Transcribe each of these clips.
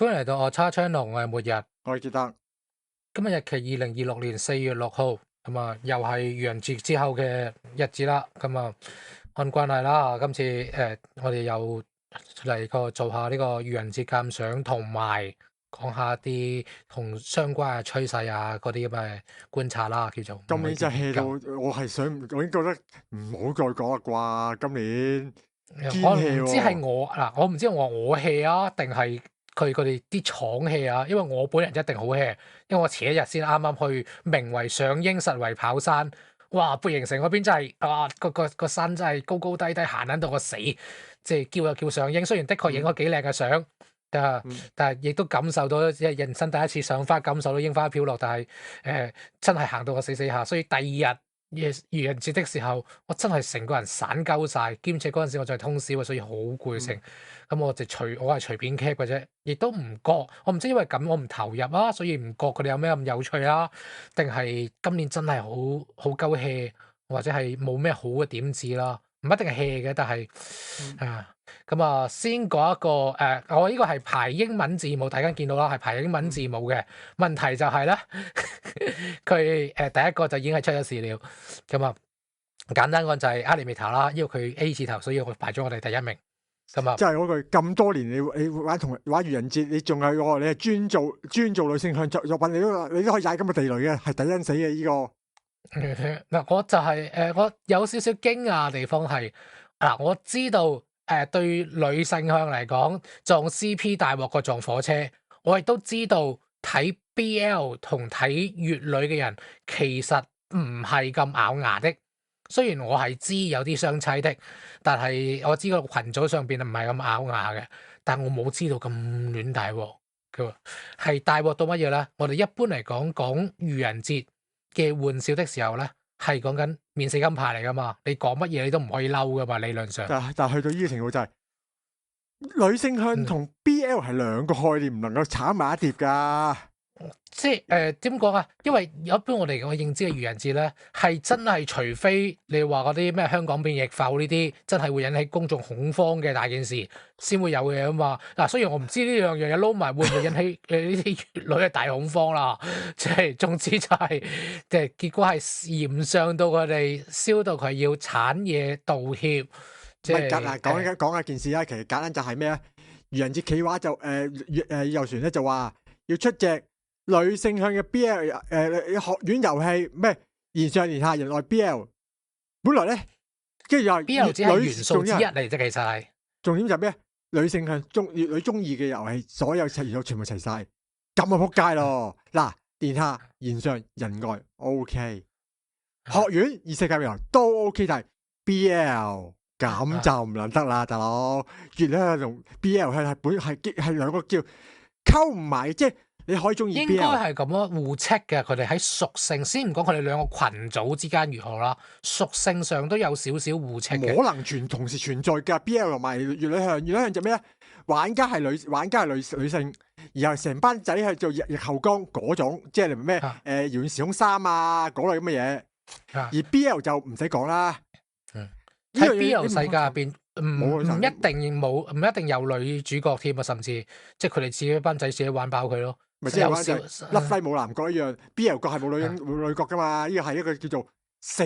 歡迎嚟到我叉 channel，我係末日。我記得今日日期2026年4月6號，咁啊又係愚人節之後嘅日子啦。咁啊按慣例啦，今次我哋又嚟個做下呢個愚人節鑑賞，同埋講下啲同相關嘅趨勢啊嗰啲咁嘅觀察啦，叫做。今年真係 hea 到，唔我係想，我已經覺得唔好再講啦啩。今年堅我 hea 唔知係喎，我唔知我 hea 啊，定係佢哋啲廠 hea 啊？因為我本人一定好 hea，因為我前一日先啱啱去名為上英實惠跑山，哇！貝形城嗰邊真係個山真係高高低低，行緊到我死，即係叫就叫上英。雖然的確影咗幾靚嘅相，但係亦都感受到即係人生第一次賞花，感受到櫻花飄落，但係真係行到我死死下，所以第二日愚人節的時候，我真係成個人散鳩晒，兼且嗰陣時我就係通宵，所以好攰成。咁我係隨便 cap 嘅啫，亦都唔覺，我唔知因為咁我唔投入啊，所以唔覺佢哋有咩咁有趣啊，定係今年真係好鳩 hea，或者係冇咩好嘅點子啦，唔一定係 hea 嘅，但係咁啊，先講一個我呢個係排英文字母，大家見到啦，係排英文字母嘅。問題就係咧，佢第一個就已經係出咗事了。咁啊，簡單講就係 Animator 啦，因為佢 A 字頭，所以我排咗我哋第一名。咁啊，即係嗰句咁多年你玩愚人節，你仲係你係專做女性向作品，你都可以踩咁嘅地雷嘅，係抵因死嘅呢個。嗱，我就係我有少少驚訝嘅地方係我知道對女性向嚟講撞 CP 大鑊過撞火車，我亦都知道睇 BL 同睇乙女嘅人其實唔係咁咬牙的。雖然我係知有啲相妻的，但係我知個群組上邊唔係咁咬牙嘅，但我冇知道咁亂大鑊嘅，係大鑊到乜嘢咧？我哋一般嚟講愚人節嘅玩笑的時候咧，係講緊免死金牌嚟噶嘛，你講乜嘢你都唔可以嬲噶嘛，理論上。但係去到呢個程度就係女性向同 BL 係兩個概念，唔能夠炒埋一碟㗎。即係點講啊？因為一般我哋認知嘅愚人節咧，係真係除非你話嗰啲咩香港變逆浮呢啲，真係會引起公眾恐慌嘅大件事，先會有嘅啊嘛。嗱，雖然我唔知呢兩樣嘢撈埋會唔會引起呢啲乙女嘅大恐慌啦，即係總之就係即係結果係嚴上到佢哋燒到佢要鏟嘢道歉。即係講一件事啦，其實簡單就係咩啊？愚人節企劃就遊船咧就話要出隻女性向嘅 BL 學院遊戲咩？言上言下，人愛 BL。本來咧，跟住又 BL 只係元素之一嚟啫，其實係重點就係咩？女性向乙女中意嘅遊戲，所有元素全部齊晒，咁啊仆街咯！嗱，言下言上人愛 OK， 學院異世界遊都 OK， 但係 BL。咁就唔能得啦，大佬。乙女同 BL 係兩個叫溝唔埋，即係你可以中意 BL。應該係咁咯，互斥嘅。佢哋喺屬性先唔講佢哋兩個群組之間如何啦，屬性上都有少少互斥嘅。可能同時存在㗎 BL 同埋乙女向，乙女向就咩咧？玩家係女性，然後成班仔係做逆後宮嗰種，即係咩遙遠時空3啊嗰類咁嘅嘢。而 BL 就唔使講啦。喺 BL 世界入邊，唔一定有女主角添啊，甚至即係佢哋自己班仔自己玩爆佢咯。咪即係玩就甩西冇男角一樣，BL 角係冇女角噶嘛？呢個係一個叫做死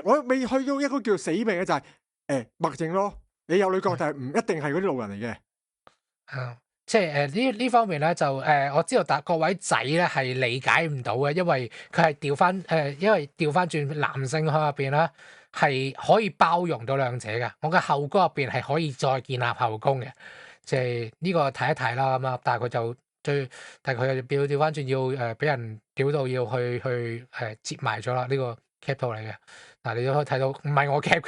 我未去到一個叫做死命嘅就係默認咯。你有女角，但係唔一定係嗰啲路人嚟嘅。即係呢方面咧，就我知道各位仔咧係理解唔到嘅，因為佢係調翻轉男性向入邊啦。係可以包容到兩者嘅，我嘅後宮入邊係可以再建立後宮嘅，即係呢個睇一睇啦咁啊。但係佢就但係佢調翻轉要俾人屌到要去接埋咗啦。呢個 cap 圖嚟嘅，嗱你都可以睇到，唔係我 cap，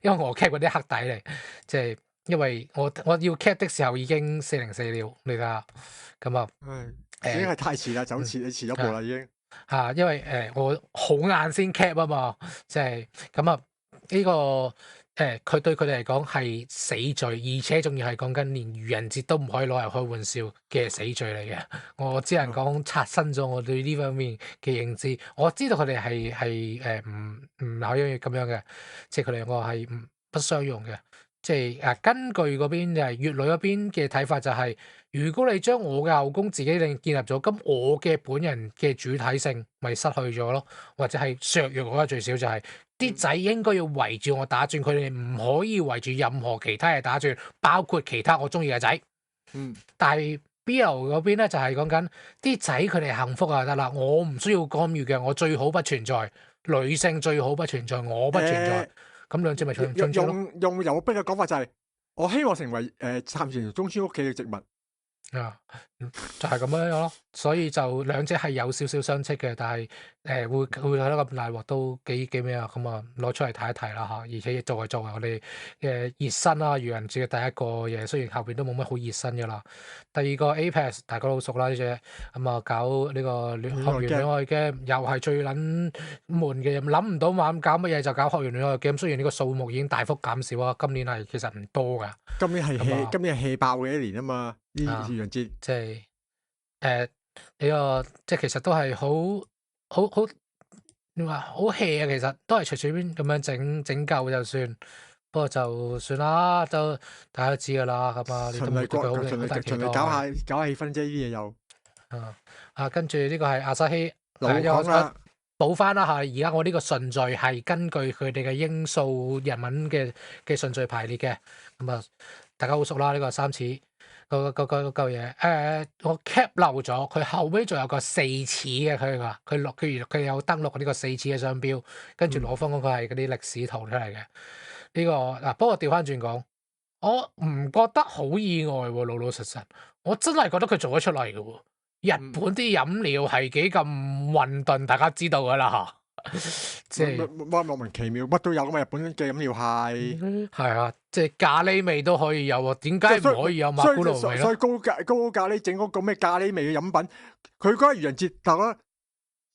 因為我 cap 嗰啲黑底嚟，即係因為我要 cap 的時候已經404了，你睇下咁啊，已經係太遲啦，你遲咗步啦已經。因為我好晏先 cap 啊嘛，即係咁啊呢個佢對佢哋嚟講係死罪，而且仲要係講緊連愚人節都唔可以攞嚟開玩笑嘅死罪嚟嘅。我只能講刷新咗我對呢方面嘅認知。我知道佢哋係唔可以咁樣嘅，即係佢哋兩個係不相容嘅。即係根據嗰邊就係粵女嗰邊嘅睇法就係、如果你將我嘅後宮自己建立咗，咁我嘅本人嘅主體性咪失去咗咯，或者係削弱咗最少就係、啲仔應該要圍住我打轉，佢哋唔可以圍住任何其他嘢打轉，包括其他我中意嘅仔。嗯，但係 BL 嗰邊咧就係講緊啲仔佢哋幸福就得啦，我唔需要干預嘅，我最好不存在，女性最好不存在，我不存在，咁兩隻咪唱用咯。用游碧嘅講法就係，我希望成為杉田中村屋企嘅植物。啊，就係咁樣咯，所以就兩者係有少少相斥嘅，但係會睇得咁大鑊都幾咩啊，咁啊攞出嚟睇一睇啦嚇，而且作為我哋嘅熱身啦，愚人節嘅第一個嘢，雖然後邊都冇乜好熱身噶啦。第二個 Apex 大家都好熟啦呢隻，咁啊搞呢個學園戀愛 game 又係最撚悶嘅，諗唔到猛搞乜嘢就搞學園戀愛 game，雖然呢個數目已經大幅減少啊，今年係其實唔多噶。今年係咁啊今年係氣爆嘅一年啊嘛，呢愚人節。即係呢個即係其實都係好點話好 hea 啊，其實都係隨隨便咁樣整夠就算，不過就算啦，都大家都知噶啦，咁啊，你都冇對佢好大期待。循例搞下氣氛啫，呢啲嘢又跟住呢個係阿沙希老講啦，補翻啦嚇，而家我呢個順序係根據佢哋嘅英數日文嘅順序排列嘅，咁啊大家好熟啦，呢個三齒。嗰嚿嘢，我 cap 漏咗，佢後尾仲有個四齒嘅，佢有登錄呢個四齒嘅商標，跟住攞翻嗰個係嗰啲歷史圖出嚟嘅。呢個嗱，不過調翻轉講，我唔覺得好意外喎，老實，我真係覺得佢做得出嚟嘅喎。日本啲飲料係幾咁混沌，大家知道㗎啦嚇。即係莫名其妙，乜都有㗎嘛！日本嘅飲料係啊，即係咖喱味都可以有喎，點解唔可以有馬古魯味咯？所以高咖喱整嗰個咩咖喱味嘅飲品，佢嗰個愚人節，大家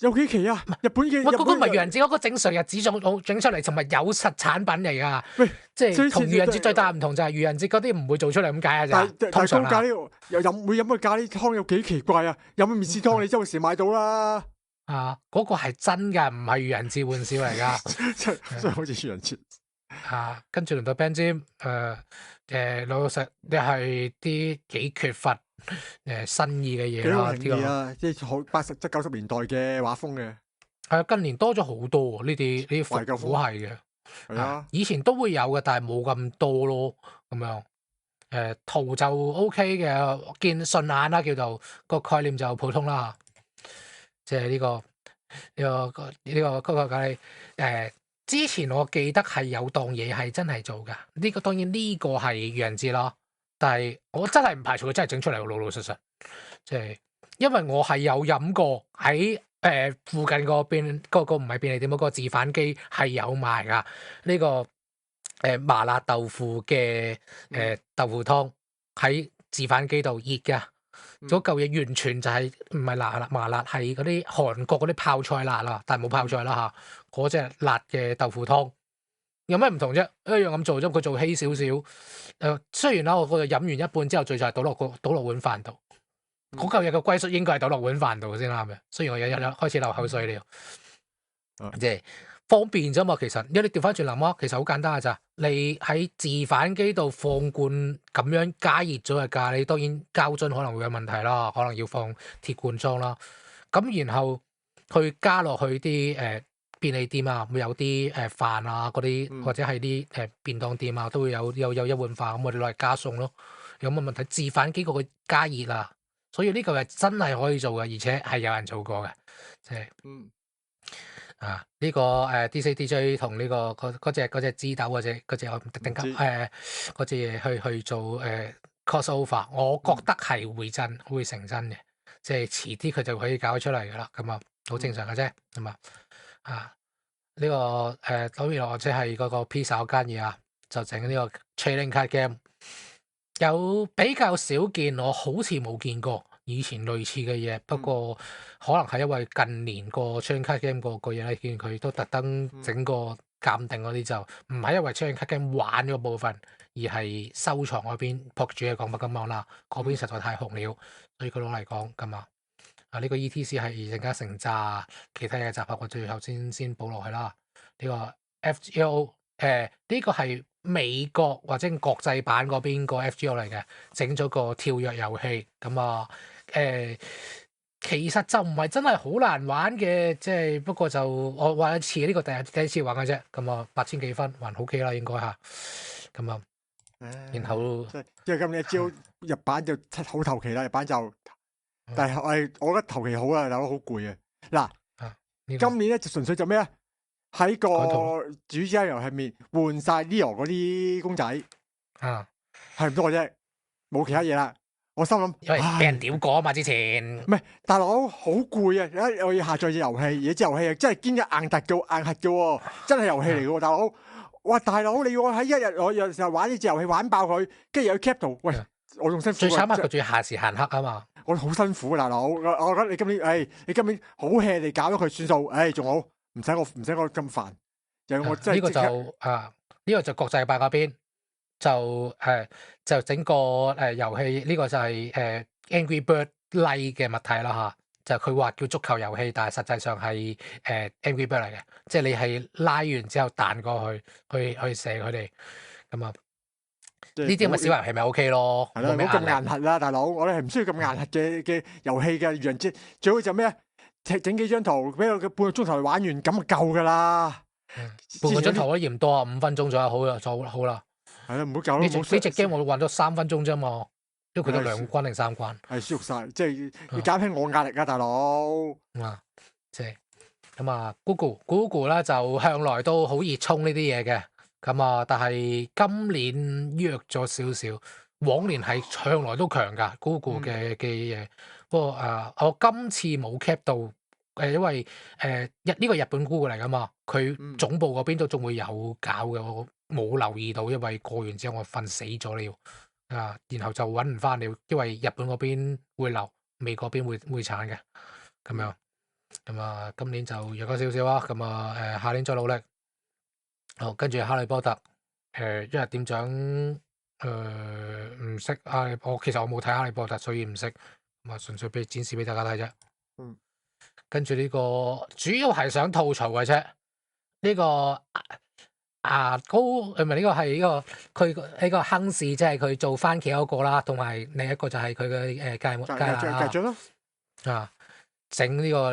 有幾期啊？日本嘅嗰個唔係愚人節，嗰個正常日子整出嚟，同埋有實產品嚟㗎。喂，即係同愚人節最大唔同就係愚人節嗰啲唔會做出嚟咁解啊！但係高咖喱又會飲嘅咖喱湯有幾奇怪啊！飲嘅麵絲湯你周時買到啦。嗰個係真㗎，唔係愚人節玩笑嚟㗎，真係好似愚人節。跟住輪到 Ben Jam，老實你係啲幾缺乏新意嘅嘢啦。幾好啊！即係好80、90年代嘅畫風嘅。係啊，近年多咗好多呢啲復古係嘅。係啊，以前都會有嘅，但係冇咁多咯。咁樣圖就 OK 嘅，見順眼啦，叫做個概念就普通啦。即係呢個咖喱之前我記得係有檔嘢係真係做㗎，呢個當然呢個係愚人節咯，但係我真係唔排除佢真係整出嚟，老實，即係因為我係有飲過喺附近嗰邊嗰個唔係便利店嗰個自販機係有賣㗎，呢個麻辣豆腐嘅豆腐湯喺自販機度熱㗎。嗰嚿嘢完全就係唔係麻辣，係嗰啲韓國嗰啲泡菜辣啦，但係冇泡菜啦嚇。嗰隻辣嘅豆腐湯有咩唔同啫？一樣咁做啫，佢做稀少少。雖然啦，我飲完一半之後，最就係倒落碗飯度。嗰嚿嘢嘅歸宿應該係倒落碗飯度先啱嘅。雖然我有開始流口水了，即係方便啫嘛。其實，因為你調翻轉諗啊，其實好簡單㗎咋。你喺自販機度放罐咁樣加熱咗嘅咖喱，當然膠樽可能會有問題啦，可能要放鐵罐裝啦。咁然後去加落去啲便利店啊，會有啲飯啊嗰啲，或者係啲便當店啊，都會有一碗飯咁，我哋攞嚟加餸咯。有冇問題？自販機個加熱啊，所以呢個係真係可以做嘅，而且係有人做過嘅，即係呢個DC/DJ 同呢個嗰隻枝豆嗰隻我唔定級嗰隻嘢去做crossover，我覺得係會成真嘅，即係遲啲佢就可以搞出嚟噶啦，咁啊好正常嘅啫，咁呢個當然或者係嗰個 pizza 嗰間嘢啊，就整呢個 trading card game，有比較少見，我好似冇見過。以前類似嘅嘢，不過可能係因為近年個 trading card game 個嘢咧，見佢都特登整個鑑定嗰啲，就唔係因為 trading card game 玩嗰部分，而係收藏嗰邊博主嘅講法咁講啦。嗰邊實在太紅了，所以佢攞嚟講咁啊。呢個 ETC 係更加成紮其他嘢集合，我最後先補落去啦。呢個 FGO 呢個係美國或者國際版嗰邊個 FGO 嚟嘅，整咗個跳躍遊戲咁啊其實就唔係真係好難玩嘅，即係不過就我玩一次呢個第一次玩嘅啫，咁啊8000幾分還 OK 啦應該嚇，咁啊然後即係今年朝日版就好投期啦，日版就，但係我覺得投期好啊，但係好攰啊。嗱，今年咧就純粹就咩啊？喺個主機遊戲面換晒 Leo 嗰啲公仔，係唔多嘅啫，冇其他嘢啦。我心諗，因為俾人屌過啊嘛之前，唔係大佬好攰啊！而家我要下載隻遊戲，而隻遊戲真係堅嘅硬突嘅硬核嘅喎，真係遊戲嚟嘅喎，大佬。哇，大佬你要我喺一日我有時候玩呢隻遊戲玩爆佢，跟住又要 cap 圖，喂，我仲辛苦。最慘係佢仲要限時限刻啊嘛。我好辛苦啊，大佬。我覺得你今年，你今年好 hea 地搞咗佢算數，仲好，唔使我咁煩。我真係呢個就呢個就國際版嗰邊就整個遊戲，呢個就係Angry Bird like 嘅物體啦嚇。就佢話叫足球遊戲，但係實際上係Angry Bird 嚟嘅，即係你係拉完之後彈過去射佢哋咁啊。呢啲咁嘅小遊戲咪 OK 咯，係啦，唔好咁硬核啦，大佬，我哋係唔需要咁硬核嘅遊戲嘅。愚人節最好就咩啊？整幾張圖，俾佢半個鐘頭玩完，咁就夠噶啦。半個鐘頭都嫌多啊，5分鐘左右好啦，就好啦。係啦，唔好夠呢隻 game 我玩咗3分鐘啫嘛，因為佢得2關定3關。係舒服晒，即係要減輕我壓力啊，大佬。即係咁啊 ，Google 咧就向來都好熱衷呢啲嘢嘅。咁啊，但係今年弱咗少少，往年係向來都強㗎 Google 嘅嘢。不過我今次冇 cap 到，因為呢個日本 Google 嚟㗎嘛，佢總部嗰邊都仲會有搞嘅，我冇留意到，因為過完之後我瞓死咗了然後就揾唔翻了，因為日本嗰邊會留，美國嗰邊會鏟嘅，咁樣。咁啊，今年就弱咗少少啦。咁啊，下年再努力。好，跟住哈利波特，一日店長，唔識其實我冇睇哈利波特，所以唔識，咁啊純粹俾展示俾大家睇啫。跟住呢個主要係想吐槽嘅啫。呢個牙膏唔係呢個係呢個佢呢個亨氏，即係佢做番茄嗰個啦，同埋另一個就係佢嘅芥辣啦。整呢個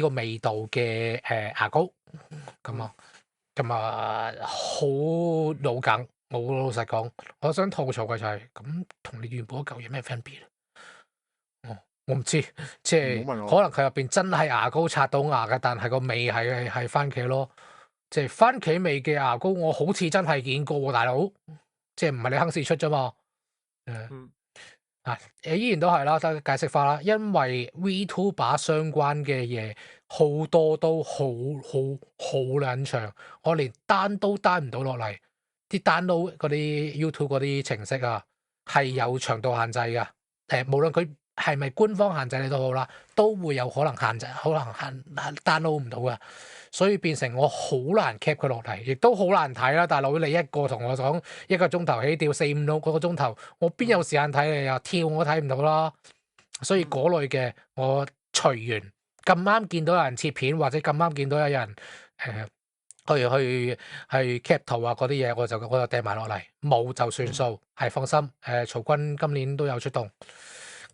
味道嘅牙膏咁好老梗。我老實講，我想吐槽嘅就係咁，同你原本嗰嚿嘢咩分別？我唔知，即係可能佢入邊真係牙膏刷到牙嘅，但係個味係番茄咯。即係番茄味嘅牙膏，我好似真係見過喎，大佬。即係唔係你亨氏出啫嘛？依然都係啦，得解釋翻啦。因為 VTuber 相關嘅嘢好多都好撚長，我連單都單唔到落嚟。啲 download 嗰啲 YouTube 嗰啲程式啊，係有長度限制㗎。無論佢係咪官方限制你都好啦，都會有可能限制，可能限 download 唔到㗎。所以變成我好難 cap 佢落嚟，亦都好難睇啦。大佬，你一個同我講1個鐘頭起跳4、5個鐘頭，我邊有時間睇你啊？跳我睇唔到啦。所以嗰類嘅我隨緣，咁啱見到有人切片，或者咁啱見到有人去 cap 圖啊嗰啲嘢，我就掟埋落嚟，冇就算數，係放心。曹軍今年都有出動。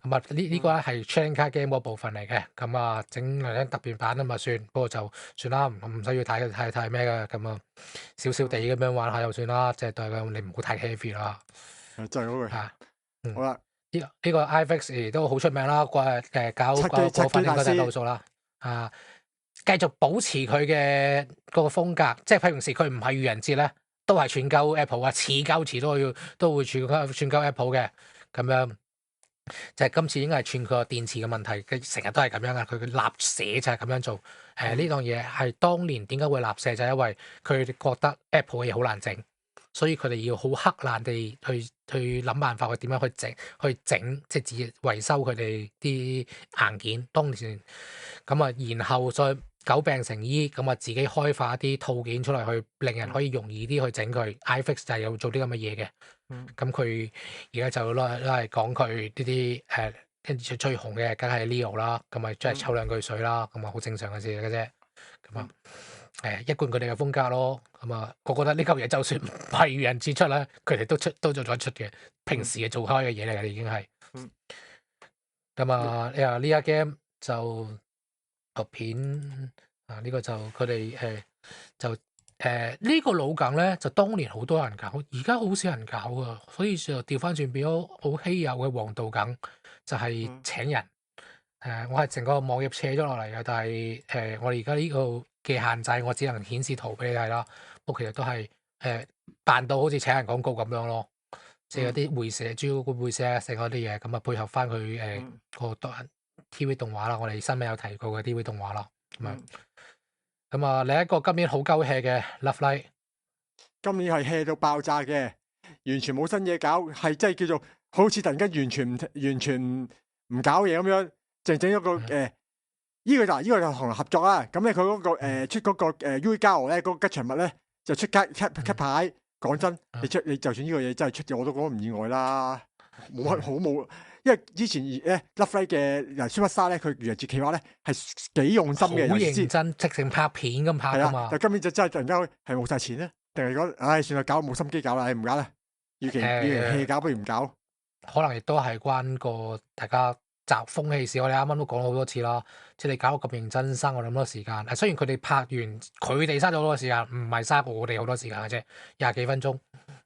咁啊，呢個咧係 trading card game 嗰部分嚟嘅，咁啊整兩張特別版啊嘛算，不過就算啦，唔需要太咩嘅，咁啊少少地咁樣玩下就算啦，即係對你唔好太 heavy 啦。就係嗰句。好啦，呢個 iFix 都好出名啦，搞反應嗰隻夠數啦。繼續保持佢嘅嗰個風格，即係平時佢唔係愚人節咧，都係串鳩 Apple 啊，似鳩詞都會串鳩 Apple 嘅咁樣。就係今次應該係串佢個電池嘅問題，佢成日都係咁樣噶，佢立寫就係咁樣做。呢檔嘢係當年點解會立寫，就係因為佢哋覺得 Apple 嘅嘢好難整，所以佢哋要好克難地去諗辦法去點樣去整，即係自己維修佢哋啲硬件。當年咁啊，然後再久病成醫，咁啊自己開發一啲套件出嚟，去令人可以容易啲去整佢。iFix 就係有做啲咁嘅嘢嘅。咁佢而家就攞嚟講佢呢啲跟住最紅嘅，梗係 Leo 啦。咁咪即係抽兩句水啦，咁啊好正常嘅事嘅啫。咁啊，一貫佢哋嘅風格咯。咁啊，我覺得呢嚿嘢就算唔係愚人節出啦，佢哋都做咗出嘅，平時嘅做開嘅嘢嚟嘅已經係。嗯咁啊，你話呢一 game 就個片啊，呢個就佢哋就呢個老梗咧，就當年好多人搞，而家好少人搞啊，所以就調翻轉變咗好稀有嘅黃道梗，就係請人。我係成個網頁扯咗落嚟嘅，但係我哋而家呢個嘅限制，我只能顯示圖俾你睇啦。不過其實都係扮到好似請人廣告咁樣咯，即係有啲會社主要個會社成嗰啲嘢，咁啊配合翻佢個 TV 動畫啦，我哋新聞有提過嘅 TV 動畫啦，咁樣。咁啊，另一個今年好鳩 hea 嘅 Love Live，今年係 hea 到爆炸嘅，完全冇新嘢搞，係真係叫做好似突然間完全唔搞嘢咁樣，淨整一個呢個就同人合作啦。咁咧佢嗰個出嗰個U 加俄咧嗰個吉祥物咧就出卡牌。講真，你就算呢個嘢真係出嘅，我都覺得唔意外啦。冇乜好冇，因為之前Love Live 嘅Superstar咧，佢愚人節企劃咧係幾用心嘅，好認真，直情拍片咁拍噶嘛。但今年就真係突然間係冇晒錢咧，定係講唉算啦，搞冇心機搞啦，唔搞啦，與其 hea 搞不如唔搞。可能亦都係關個大家習風氣事，我哋啱啱都講咗好多次啦。即係你搞到咁認真，嘥我咁多時間。雖然佢哋拍完，佢哋嘥咗好多時間，唔係嘥我哋好多時間嘅啫，20幾分鐘。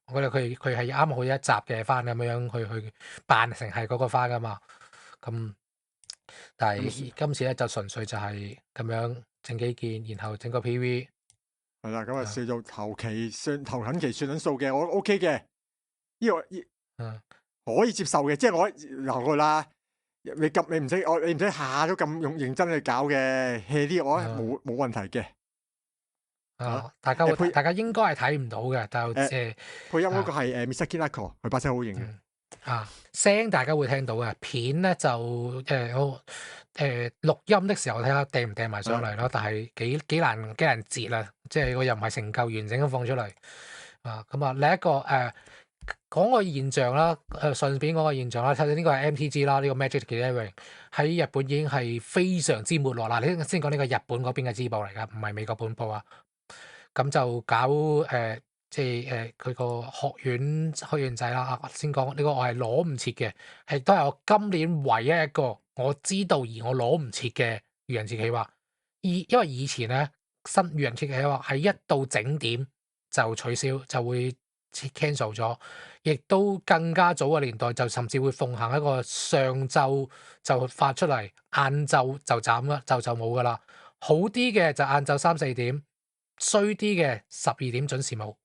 我覺得佢係啱好一集嘅番咁樣去扮成係嗰個番噶嘛。咁但係今次咧就純粹就係咁樣整幾件，然後整個 PV。係啦，咁啊算做頭近期算緊數嘅，我 OK 嘅，呢個可以接受嘅，即係我留佢啦。你唔使下都咁認真去搞嘅 hea 啲，我冇問題嘅。大家應該係睇唔到嘅，但係配音嗰個係Misaki Nako，佢把聲好型嘅。聲大家會聽到嘅，片咧就錄音的時候睇下掟唔掟埋上嚟咯，但係幾難截啦，即係我又唔係成嚿完整咁放出嚟咁啊，另一個講個現象啦，順便講個現象啦，睇到呢個係 MTG 啦，呢個 Magic the Gathering 喺日本已經係非常之沒落啦。你先講呢個日本嗰邊嘅支部嚟噶，唔係美國本部啊。咁就搞即係佢個學院仔啦。先講呢個我係攞唔切嘅，係都係我今年唯一一個我知道而我攞唔切嘅愚人節企劃。因為以前咧新愚人節企劃係一到整點就取消，就會cancel 咗，亦都更加早嘅年代就甚至會奉行一個上晝就發出嚟，晏晝就斬啦，就冇噶啦。好啲嘅就晏晝3、4點，衰啲嘅12點準時冇，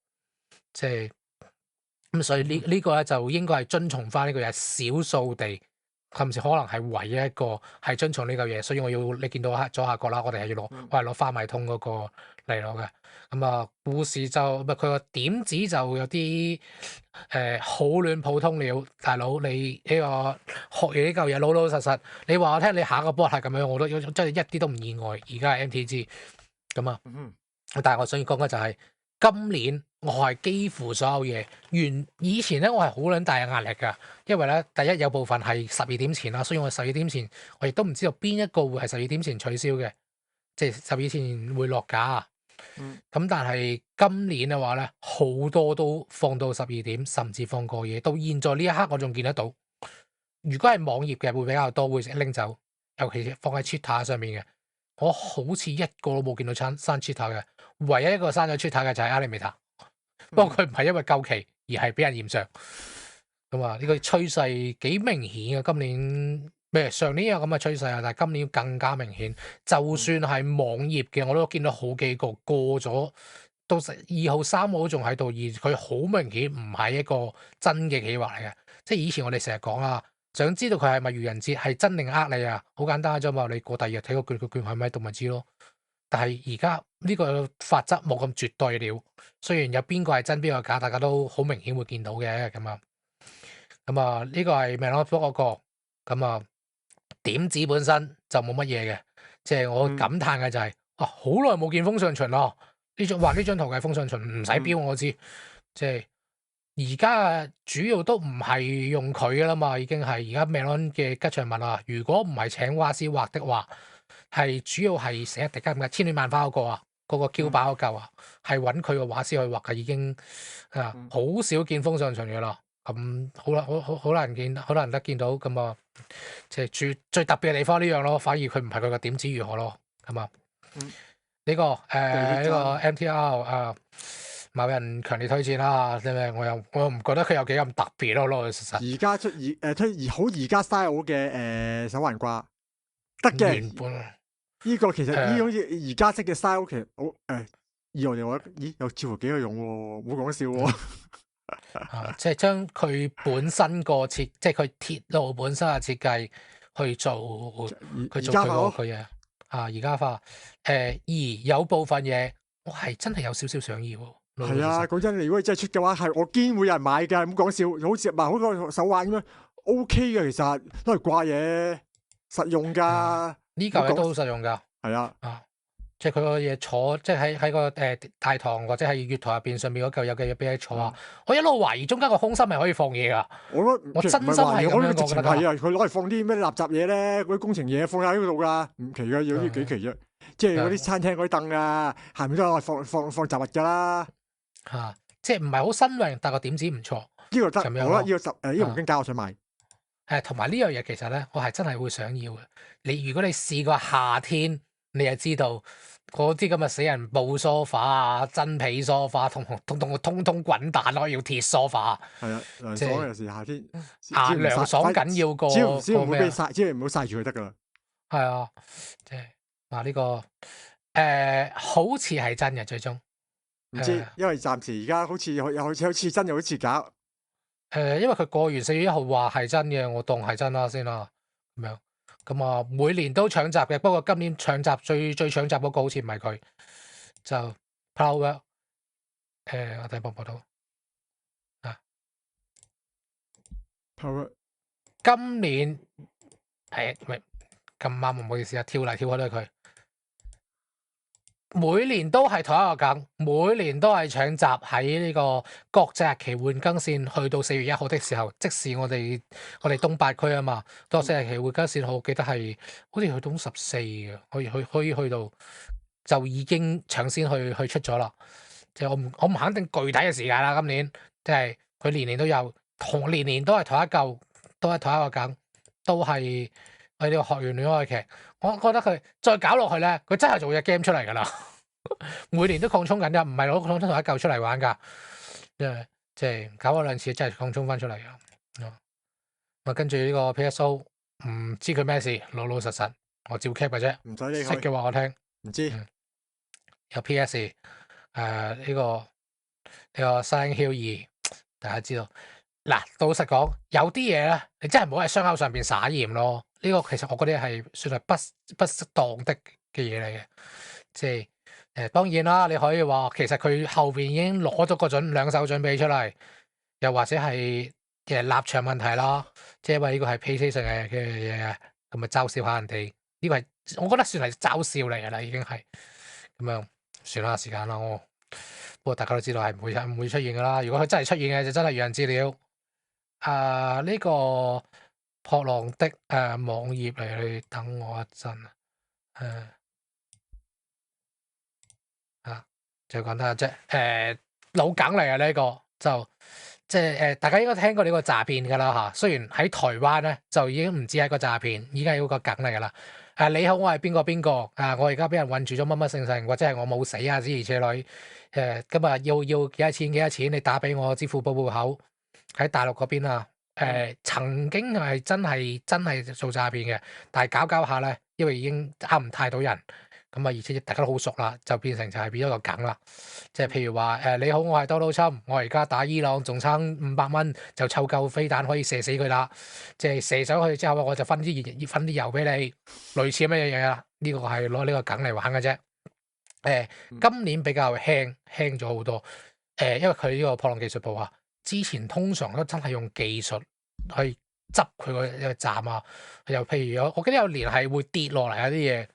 即係咁，所以呢個咧就應該係遵從翻呢個嘢，少數地甚至可能係唯一一個係遵從呢個嘢，所以你見到左下角啦，我哋係要我係攞花米通嗰個嚟攞嘅。咁啊，故事就佢個點子就有啲好亂普通了，大佬你呢個學完呢嚿嘢老老實實，你話我聽你下個波係咁樣，我都真係一啲都唔意外。而家係 MTG 咁啊，但係我想要講嘅就係今年我係幾乎所有嘢以前咧我係好撚大嘅壓力㗎，因為咧第一有部分係12點前啦，所以我12點前我亦都唔知道邊一個會係12點前取消嘅，即係12點前會落架。咁但係今年嘅話咧，好多都放到12點，甚至放過夜。到現在呢一刻，我仲見得到。如果係網頁嘅，會比較多會拎走，尤其是放喺 Twitter 上面嘅。我好似一個都冇見到刪 Twitter 嘅，唯一一個刪咗 Twitter 嘅就係 Animator。不過佢唔係因為夠期，而係俾人嫌上。咁啊，呢個趨勢幾明顯嘅。今年上年有咁嘅趨勢啊，但係今年更加明顯。就算係網頁嘅，我都見到好幾個過咗，到2號、3號都仲喺度，而佢好明顯唔係一個真嘅企劃嚟嘅。即係以前我哋成日講啊，想知道佢係咪愚人節係真定呃你啊？好簡單啫嘛，你過第二日睇個券係咪喺度咪知咯。但係而家呢個法則冇咁絕對了，雖然有邊個係真邊個假，大家都好明顯會見到嘅咁啊。咁啊，呢個係 Melon 嗰個咁啊。點子本身就冇乜嘢嘅，即係我感嘆嘅就係好耐冇見風上巡咯。呢張圖係風上巡，唔使標我知。即係而家主要都唔係用佢噶啦嘛，已經係而家 Melon 嘅吉祥物啊。如果唔係請畫師畫的話，係主要係寫迪迦咁嘅千戀萬花嗰個啊，嗰個 Q 版嗰嚿啊，係揾佢個畫師去畫嘅，已經好少見封上場嘅啦。咁好難見，好難得見到咁啊！即係最特別嘅地方呢樣咯，反而佢唔係佢個點子如何咯，咁啊。呢個MTR 某人強烈推薦啦，因為我又唔覺得佢有幾咁特別咯，老實實。而家推好而家 style 嘅手環掛得嘅。原本呢個其實呢好似而家式嘅 style 其實好以我哋話，咦有似乎幾有用喎，冇講笑喎。即係將佢本身個設，即係佢鐵路本身嘅設計去做，佢做佢個嘢而家化。而有部分嘢我係真係有少少想要。係啊，講真，如果你真係出嘅話，係我堅會有人買㗎，唔講笑。好似好個手環咁樣 ，OK 嘅其實都係掛嘢，實用㗎。呢嚿嘢都好實用㗎。係啊。即係佢個嘢坐，即係喺個大堂或者係月台入邊上面嗰嚿有嘅嘢俾你坐啊！我一路懷疑中間個空心係可以放嘢㗎。我真心係咁樣覺得。係啊，佢攞嚟放啲咩垃圾嘢咧，嗰啲工程嘢放喺嗰度㗎，唔奇㗎，有啲幾奇啫。即係嗰啲餐廳嗰啲凳啊，下面都攞嚟放雜物㗎啦。即係唔係好新穎，但個點子唔錯。呢個得，好啦，呢個毛巾膠我想買。同埋呢樣嘢其實咧，我係真係會想要嘅。如果你試過夏天，你就知道嗰啲咁嘅死人布梳化啊、真皮梳化，通通滾蛋咯，要鐵梳化。係啊，涼爽有時夏天。涼爽緊要過。只要唔好俾曬，只要唔好曬住佢得㗎啦。係啊，即係話呢個好似係真嘅，最終。唔知，因為暫時而家好似好似真又好似假。因為佢過完4月1號話係真嘅，我當係真啦先啦，咁樣。咁啊，每年都搶集嘅，不過今年搶集最搶集嗰個好似唔係佢，就 Power。我睇播到Power。今年咪咁啱，唔好意思啊，跳嚟跳去都係佢。每年都係同一個梗，每年都係搶集喺呢個國際日期換更線，去到4月1號的時候，即使我哋東八區啊嘛，國際日期換更線我記得係好似去到14嘅，可以去到就已經搶先去出咗啦。即係我唔肯定具體嘅時間啦。今年即係佢年年都有，年年都係同一嚿，都係同一個梗，都係。喺呢個學園戀愛劇，我覺得佢再搞落去咧，佢真係做隻 game 出嚟㗎啦。每年都擴充緊㗎，唔係攞擴充同一嚿出嚟玩㗎。即係搞咗2次，真係擴充翻出嚟㗎。跟住呢個 PSO 唔知佢咩事，老實實，我照 cap 嘅啫。唔使理佢。識嘅話我聽。唔知。有 PS 呢個 Silent Hill 2，大家知道。嗱，老實講，有啲嘢咧，你真係唔好喺傷口上邊撒鹽咯。呢個其實我覺得係算係不適當的嘅嘢嚟嘅。即係當然啦，你可以話其實佢後邊已經攞咗個2手準備出嚟，又或者係立場問題啦。即係因為呢個係 PlayStation 嘅嘢啊，咁咪嘲笑下人哋。呢個係我覺得算係嘲笑嚟㗎啦，已經係咁樣。算啦，時間啦，不過大家都知道係唔會出現㗎啦。如果佢真係出現嘅，就真係愚人資料。呢個撲浪的網頁嚟，你等我一陣就簡單啫。老梗嚟啊，呢個就即係大家應該聽過呢個詐騙㗎啦嚇。雖然喺台灣咧就已經唔止係個詐騙，已經係個梗嚟㗎啦。你好，我係邊個邊個我而家俾人困住咗乜乜性性，或者係我冇死啊之類之類。今日要幾多錢？你打俾我支付寶戶口。喺大陸嗰邊啊，曾經係真係做詐騙嘅，但係搞下咧，因為已經呃唔太到人，咁而且大家都好熟啦，就變成變咗個梗啦。即係譬如話你好，我係兜兜侵，我而家打伊朗仲差500蚊就湊夠飛彈可以射死佢啦。即係射上去之後，我就分啲油俾你，類似乜嘢嘢啦。呢個係攞呢個梗嚟玩嘅啫。今年比較輕咗好多，因為佢呢個破浪技術部啊。之前通常都真係用技術去執佢個站啊，又譬如我記得有年係會跌落嚟啊啲嘢，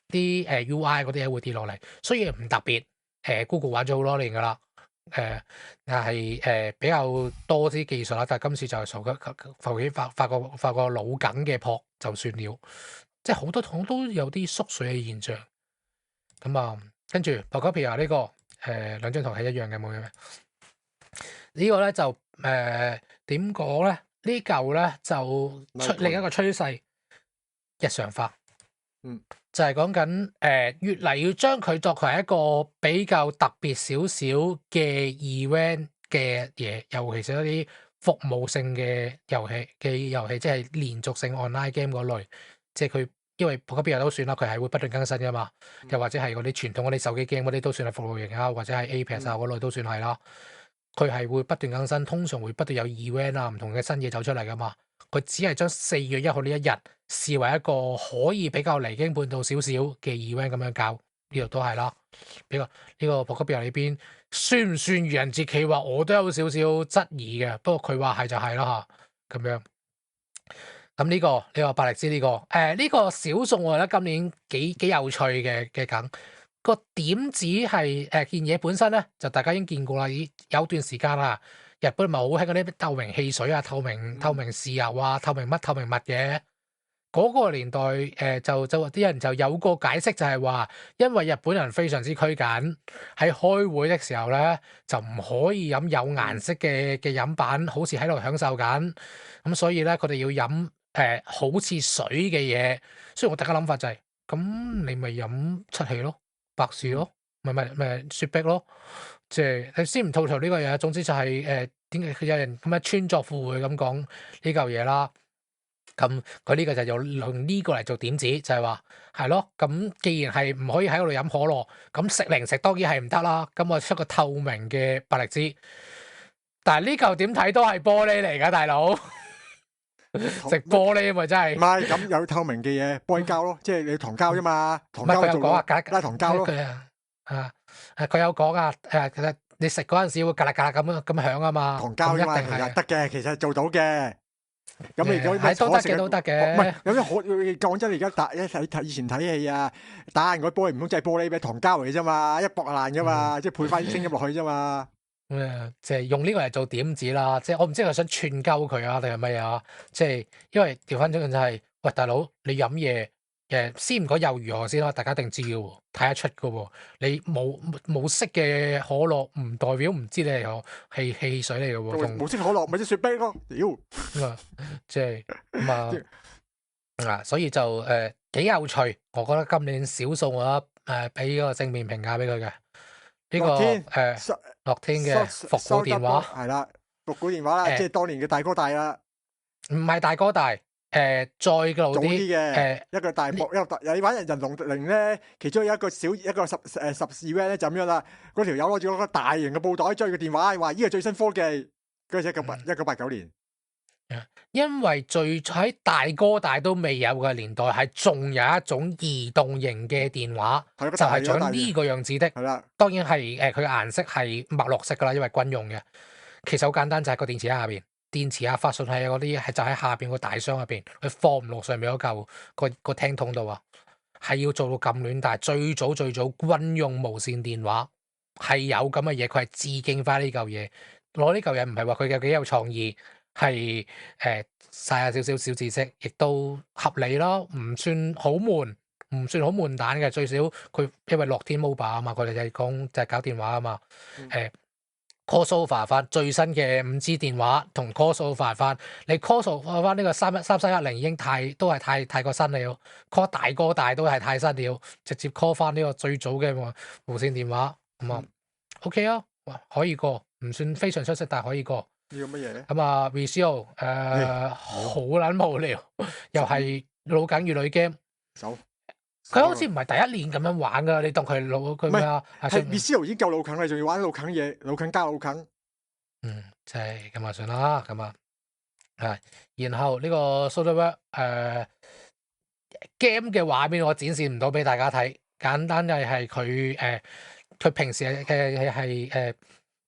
啲UI 嗰啲嘢會跌落嚟，雖然唔特別，Google 玩咗好多年噶啦，但係比較多啲技術啦，但係今次就係浮起發個老梗嘅撲就算了，即係好多有啲縮水嘅現象，咁啊跟住 Pokopia 呢個兩張圖係一樣嘅，冇嘢咩？呢個咧就點講咧？呢嚿咧就另一個趨勢日常化，就係講緊越嚟要將佢作為一個比較特別少少嘅 event 嘅嘢，尤其是一啲服務性嘅遊戲，即係連續性 online game 嗰類，即係佢因為 Pokopia 都算啦，佢係會不斷更新噶嘛，又或者係嗰啲傳統嗰啲手機 game 嗰啲都算係服務型啊，或者係 Apex 啊嗰類都算係啦。佢係會不斷更新，通常會不斷有 event 啊，唔同嘅新嘢走出嚟噶嘛。佢只係將4月1號呢一日視為一個可以比較離經叛道少少嘅 event 咁樣搞，呢度都係啦。呢個 Pokopia 呢邊算唔算愚人節企劃？我都有少少質疑嘅，不過佢話係就係啦嚇，咁樣。咁呢個百力滋呢個呢個小眾我覺得今年幾有趣嘅梗。個點子係件嘢本身咧，就大家已經見過啦。有段時間啦，日本咪好興嗰啲透明汽水啊、透明豉油啊、透明乜嘅。嗰個年代就啲人就有個解釋，就係話因為日本人非常之拘謹，喺開會的時候咧就唔可以飲有顏色嘅飲品，好似喺度享受緊。咁所以咧佢哋要飲好似水嘅嘢。所以我大家諗法就係咁，你咪飲出氣咯。百事咯，咪雪碧咯，即係你先唔吐槽呢個嘢，總之就係點解佢有人咁樣穿鑿附會咁講呢嚿嘢啦？咁佢呢個就用呢個嚟做點子，就係話係咯。咁既然係唔可以喺嗰度飲可樂，咁食零食當然係唔得啦。咁我出個透明嘅百力滋，但係呢嚿點睇都係玻璃嚟㗎，大佬食玻璃咪真係唔係咁有透明嘅嘢，玻璃膠咯，即係你糖膠啫嘛，糖膠做拉糖膠咯。佢有講啊，其實你食嗰陣時會格啦格啦咁響啊嘛。糖膠啫嘛，其實得嘅，其實做到嘅。咁你如果都得嘅，唔係有啲講真，而家以前睇戲啊，打爛個玻璃唔通真係玻璃咩？糖膠嚟啫嘛，一搏就爛噶嘛，即係配翻啲聲音落去啫嘛。即係用呢個嚟做點子啦，即係我唔知佢想串鳩佢啊，定係乜嘢啊？即係因為調翻轉就係，喂大佬你飲嘢先唔講又如何先啦，大家一定知嘅喎，睇得出嘅喎。你冇色嘅可樂，唔代表唔知你係汽水嚟嘅喎。冇色可樂咪即雪碧咯，屌！即係所以就幾有趣。我覺得今年少數我俾個正面評價俾佢嘅。呢個樂天嘅復古電話係啦，復古電話啦，即係當年嘅大哥大啦。唔係大哥大，再老啲嘅一個大幕，你玩人龍零咧，其中有一個十12 van 咧就咁樣啦。嗰條友攞住個大型嘅布袋追個電話，話呢個最新科技。嗰陣1989年。因為喺大哥大都未有嘅年代，係仲有一種移動型嘅電話，就係長呢個樣子的。係啦，當然係佢嘅顏色係墨綠色噶啦，因為軍用嘅。其實好簡單，就係個電池喺下邊，電池啊、發信器啊嗰啲係就喺下邊個大箱入邊，佢放唔落上面嗰嚿個聽筒度啊。係要做到咁亂，但係最早軍用無線電話係有咁嘅嘢，佢係致敬翻呢嚿嘢。攞呢嚿嘢唔係話佢有幾有創意。係晒下少少小知識，亦都合理咯，唔算好悶，唔算好悶蛋嘅。最少佢因為樂天 Mobile 啊嘛，佢哋就係搞電話啊嘛。crossover 翻最新嘅5G 電話同 crossover 翻，你 crossover 翻呢個3310已經都係太過新了。call 大哥大都係太新了，直接 call 翻呢個最早嘅無線電話咁啊。OK 啊，可以過，唔算非常出色，但係可以過。呢個乜嘢咧？咁啊 Resume 好撚無聊，又係老梗乙女 game。佢好似唔係第一年咁樣玩噶，你當佢佢咩啊？係 Resume 已經夠老梗啦，仲要玩老梗嘢，老梗加老梗。就係咁啊，算啦，咁啊，然後呢個 Solarwork game 嘅畫面我展示唔到俾大家睇，簡單就係佢平時係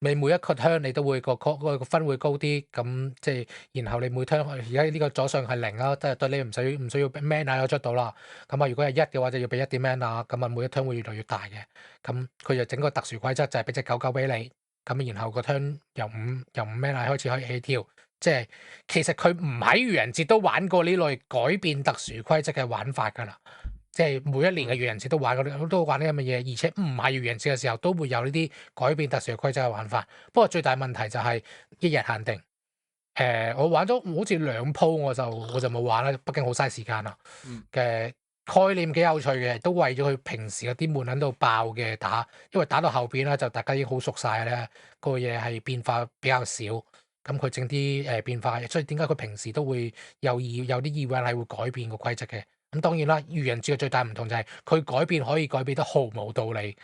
你每一個 turn 你都會個分會高啲，咁即係然後你每 turn 而家呢個左上係0啦，即係對你唔需要 mana 出到啦。咁啊，如果係1嘅話就要俾1點 mana，咁啊每一 turn 會越來越大嘅。咁佢就整個特殊規則就係俾隻狗狗俾你，咁然後個 turn 由5 mana 開始可以起跳。即係其實佢唔喺愚人節都玩過呢類改變特殊規則嘅玩法㗎啦。即係每一年嘅愚人節都玩都玩啲咁嘅嘢，而且唔係愚人節嘅時候都會有呢啲改變特殊嘅規則嘅玩法。不過最大問題就係一日限定。我玩咗好似2鋪我就冇玩啦，畢竟好嘥時間啦。嘅概念幾有趣嘅，都為咗佢平時嗰啲悶喺度爆嘅打，因為打到後邊咧就大家已經好熟晒咧，個嘢係變化比較少。咁佢整啲變化，所以點解佢平時都會有啲 event 係會改變個規則嘅？咁當然啦，愚人節嘅最大唔同就係佢改變可以改變得毫無道理。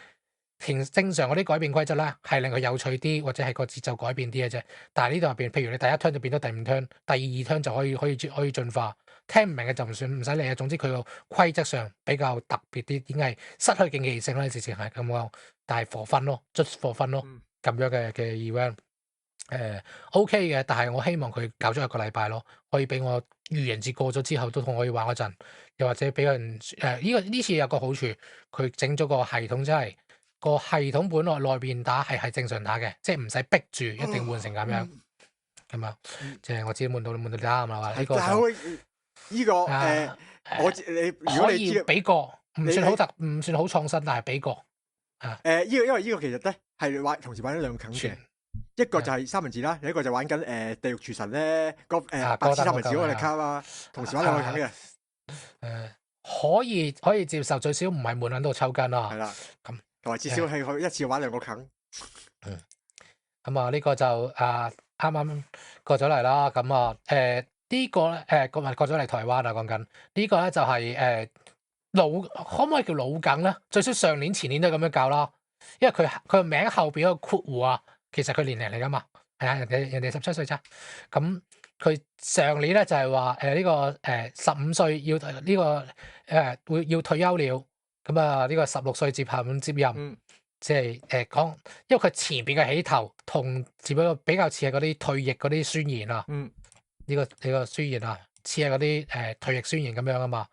正常嗰啲改變規則咧，係令佢有趣啲，或者係個節奏改變啲嘅啫。但係呢度入邊，譬如你第一 turn 就變咗第5 turn，第二 turn 就可以進化。聽唔明嘅就唔使理啊。總之佢個規則上比較特別啲，點解失去競技性咧？直情係咁樣，但係 for fun 咯，just for fun 咯，咁樣嘅 event。OK 嘅，但係我希望佢搞咗1個禮拜咯，可以俾我愚人節過咗之後都同我可以玩嗰陣，又或者俾人呢次有個好處，佢整咗個系統，真係個系統本來內邊打係正常打嘅，即係唔使逼住一定換成咁樣，咁啊，即係我自己悶到你打係嘛？呢個呢個如果你俾過唔算好創新，但係俾過因為呢個其實咧係同時玩咗2梗嘅。一個就係三文治啦，另一個就玩緊地獄廚神咧，白痴三文治嗰個力卡啊，同時玩2個梗嘅。可以接受，最少唔係悶喺度抽筋啦。係啦，咁同埋至少係去一次玩2個梗。咁啊呢個就啱啱過咗嚟啦。咁啊呢個咧過咗嚟台灣啊，講緊呢個咧就係可唔可以叫老梗咧？最少上年前年都咁樣教啦，因為佢個名後邊嗰個括弧啊。其實佢年齡嚟噶嘛，係啊，人哋17歲咋。咁佢上年咧就係話呢個15歲要呢個會要退休了。咁啊呢個16歲接任，即係講，因為佢前邊嘅起頭同前邊個比較似係嗰啲退役嗰啲宣言啊。呢個宣言啊，似係嗰啲退役宣言咁樣啊嘛。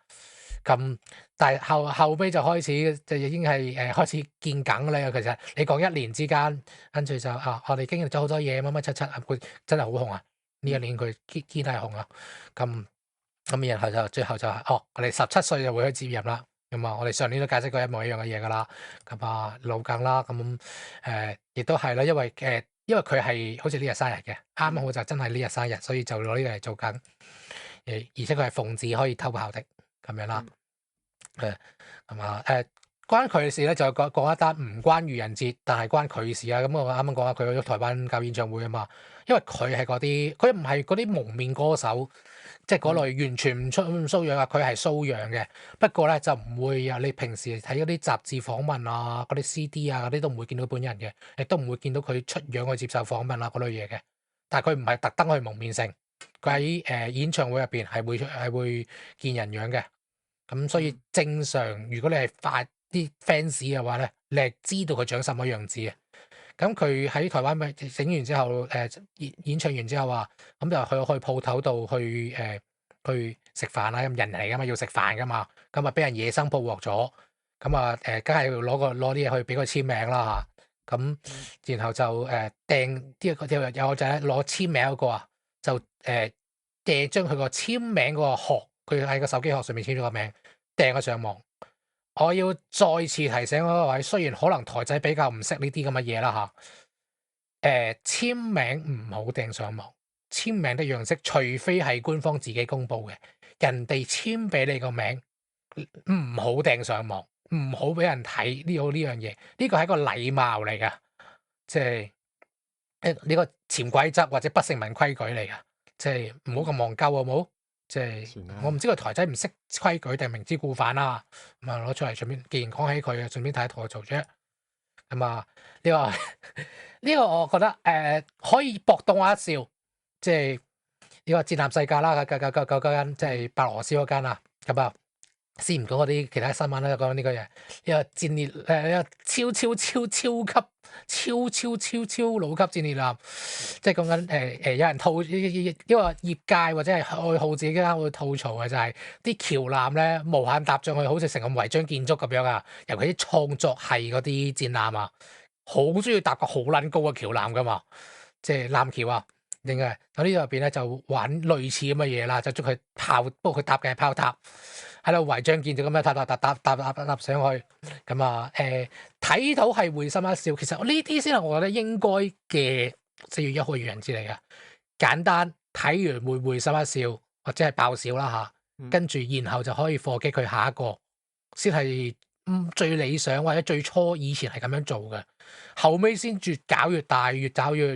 咁但係後尾就開始就已經係開始見梗啦。其實你講1年之間，跟住就我哋經歷咗好多嘢，乜乜七七，佢真係好紅啊！呢1年佢堅係紅啊。咁然後就最後就我哋17歲就會去接任啦。咁啊，我哋上年都解釋過一模一樣嘅嘢噶啦。咁啊老梗啦，咁亦都係啦，因為佢係好似呢日生日嘅，啱好就真係呢日生日，所以就攞呢個嚟做梗。而且佢係奉旨可以偷跑的。咁樣啦，係嘛？關佢事咧，就講一單唔關愚人節，但係關佢事啊。咁我啱啱講下佢去咗台灣搞演唱會啊嘛。因為佢係嗰啲，佢唔係嗰啲蒙面歌手，即係嗰類完全唔騷養啊。佢係騷養嘅，不過咧就唔會有你平時睇嗰啲雜誌訪問啊、嗰啲 CD 啊嗰啲都唔會見到本人嘅，亦都唔會見到佢出樣去接受訪問啊嗰類嘢嘅。但係佢唔係特登去蒙面性，佢喺演唱會入邊係會見人樣嘅。咁所以正常，如果你係發啲 fans 嘅話咧，你係知道佢長什麼樣子嘅。咁佢喺台灣咪整完之後，演唱完之後啊，咁就去鋪頭度去食飯啦。咁人嚟噶嘛，要食飯噶嘛，咁啊俾人野生捕獲咗，咁啊梗係攞啲嘢去俾佢簽名啦嚇。咁然後就掟啲有就係攞簽名嗰個啊，就將佢個簽名嗰個殼。佢喺個手機殼上面簽咗個名，掟咗上網。我要再次提醒嗰個位，雖然可能台仔比較唔識呢啲咁嘅嘢啦嚇。簽名唔好掟上網，簽名的樣式，除非係官方自己公佈嘅，人哋簽俾你個名，唔好掟上網，唔好俾人睇呢樣嘢。呢個係一個禮貌嚟㗎，即係呢個潛規則或者不成文規矩嚟㗎，即係唔好咁戇鳩好冇？即係我唔知個台仔唔識規矩定明知故犯啦。咁啊攞出嚟，順便既然講起佢啊，順便睇下圖做啫。咁啊呢個我覺得可以博到我一笑，即係呢個戰艦世界啦，嗰間即係白羅斯嗰間啊。咁啊先唔講嗰啲其他新聞啦，講呢個嘢，呢個戰列超老級戰列艦，即係講緊有人因為業界或者係愛好自己間會吐槽嘅就係啲橋艦咧無限搭上去，好似成個違章建築咁樣啊！尤其啲創作系嗰啲戰艦啊，好中意搭個好撚高嘅橋艦噶嘛，即係艦橋啊，應該喺呢度入邊咧就玩類似咁嘅嘢啦，就捉佢炮，不過佢搭嘅係炮塔。喺度圍張建就咁樣搭上去，咁啊睇到係會心一笑。其實呢啲先係我覺得應該嘅4月1號愚人節嚟嘅，簡單睇完會心一笑，或者係爆笑啦嚇，跟住然後就可以貨擊佢下一個，先係最理想或者最初以前係咁樣做嘅，後尾先越搞越大，越搞越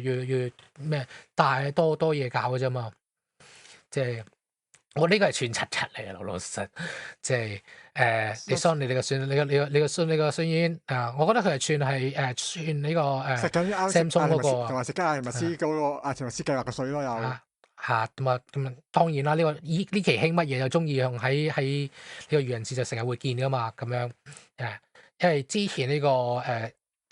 咩大多嘢搞嘅啫嘛，即係。我呢個係串柒柒嚟嘅，老實，即係你相你個孫，你個孫煙啊，我覺得佢係串係串呢個食緊啱 Samsung 嗰個同埋食緊阿密斯嗰個阿陳密斯計劃嘅水咯，又嚇咁啊，當然啦，呢期興乜嘢就中意用喺呢個愚人節就成日會見噶嘛，咁樣因為之前呢個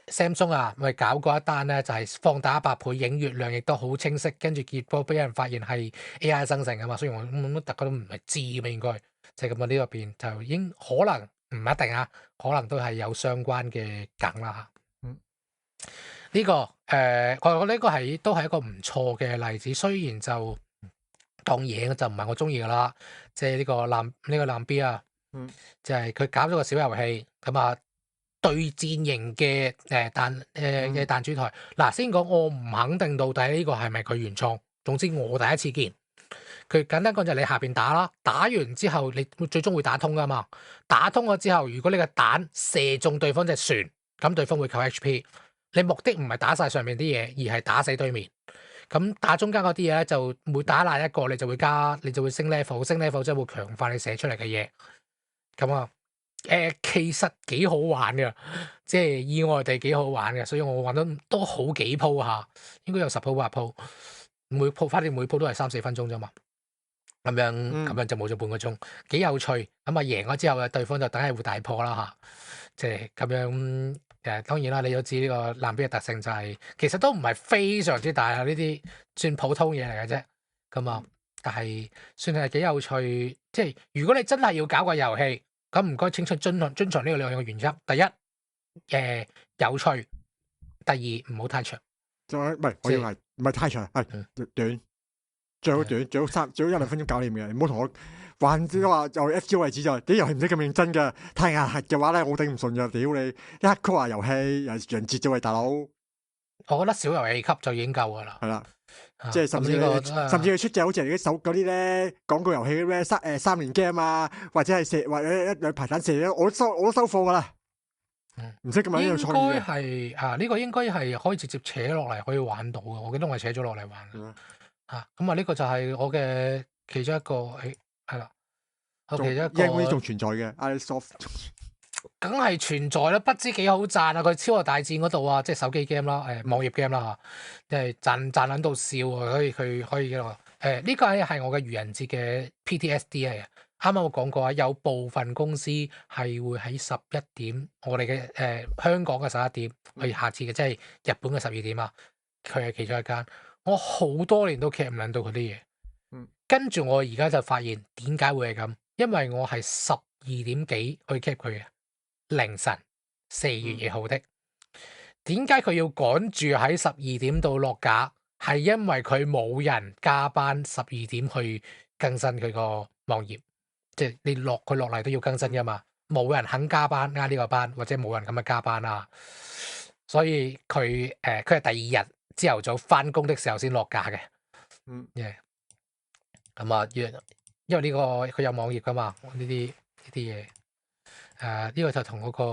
Samsung 啊，咪搞過一單咧，就係放大100倍影月亮，亦都好清晰，跟住結果俾人發現係 AI 生成啊嘛，雖然我大家都唔係知嘅應該，就係咁啊，呢個邊就應可能唔一定啊，可能都係有相關嘅梗啦嚇。呢個我覺得呢個都係一個唔錯嘅例子，雖然就當嘢就唔係我中意噶啦，即係呢個藍 B 啊，就係佢搞咗個小遊戲咁啊。對戰型嘅彈珠台，嗱先講我唔肯定到底呢個係咪佢原創。總之我第一次見佢，簡單講就係你下邊打啦，打完之後你最終會打通噶嘛。打通咗之後，如果你個彈射中對方隻船，咁對方會扣 HP。你目的唔係打晒上面啲嘢，而係打死對面。咁打中間嗰啲嘢咧，就每打爛一個，你就會升 level，升 level 即係會強化你寫出嚟嘅嘢。咁啊。其實幾好玩嘅，即係意外地幾好玩嘅，所以我玩得都好幾鋪下，應該有10鋪8鋪，每鋪都係3-4分鐘啫嘛，咁樣就冇咗半個鐘，幾有趣。咁啊贏咗之後啊，對方就梗係會大破啦嚇，即係咁樣當然啦，你都知呢個藍 B 嘅特性就係、其實都唔係非常之大啊，呢啲算普通嘢嚟嘅啫，咁啊，但係算係幾有趣。即係如果你真係要搞個遊戲。咁唔該，請出遵循呢個兩個原則。第一，有趣；第二，唔好太長。唔係，我要係唔係太長，係短，最好短，最好1-2分鐘搞掂嘅。唔好同我玩啲話就 FGO 為止就啲遊戲唔使咁認真嘅，太硬核嘅話咧，我頂唔順嘅。屌你，一曲話遊戲又人節咗位大佬。我覺得小遊戲級就已經夠噶啦。係啦。即係甚至佢出隻好似人哋啲手嗰啲咧廣告遊戲咩3連 game 啊，或者係射或者1-2排彈射，我都收貨噶啦。唔識咁樣有創意嘅。應該係呢個應該係可以直接扯落嚟可以玩到嘅。我記得我係扯咗落嚟玩嘅。咁啊呢個就係我嘅其中一個係啦。我其中一個應該仲存在嘅 Alisoft。梗係存在啦，不知幾好賺啊！佢超惡大戰嗰度啊，即係手機 game 啦，網頁 game 啦嚇，即係賺撚到笑啊！所以佢可以呢個係我嘅愚人節嘅 PTSD 嚟嘅。啱啱我講過啊，有部分公司係會喺11點，我哋嘅香港嘅11點去下次嘅，即係日本嘅12點啊。佢係其中一間，我好多年都 cap 唔撚到佢啲嘢。跟住我而家就發現點解會係咁，因為我係12點幾去 cap 佢嘅。凌晨4月2號的，點解佢要趕住喺12點度落架？係因為佢冇人加班12點去更新佢個網頁，即係佢落嚟都要更新噶嘛，冇人肯加班呢個班，或者冇人咁樣加班啊，所以佢係第二日朝頭早翻工的時候先落架嘅。咁啊，因為呢個佢有網頁噶嘛，呢啲嘢。呢個就同嗰個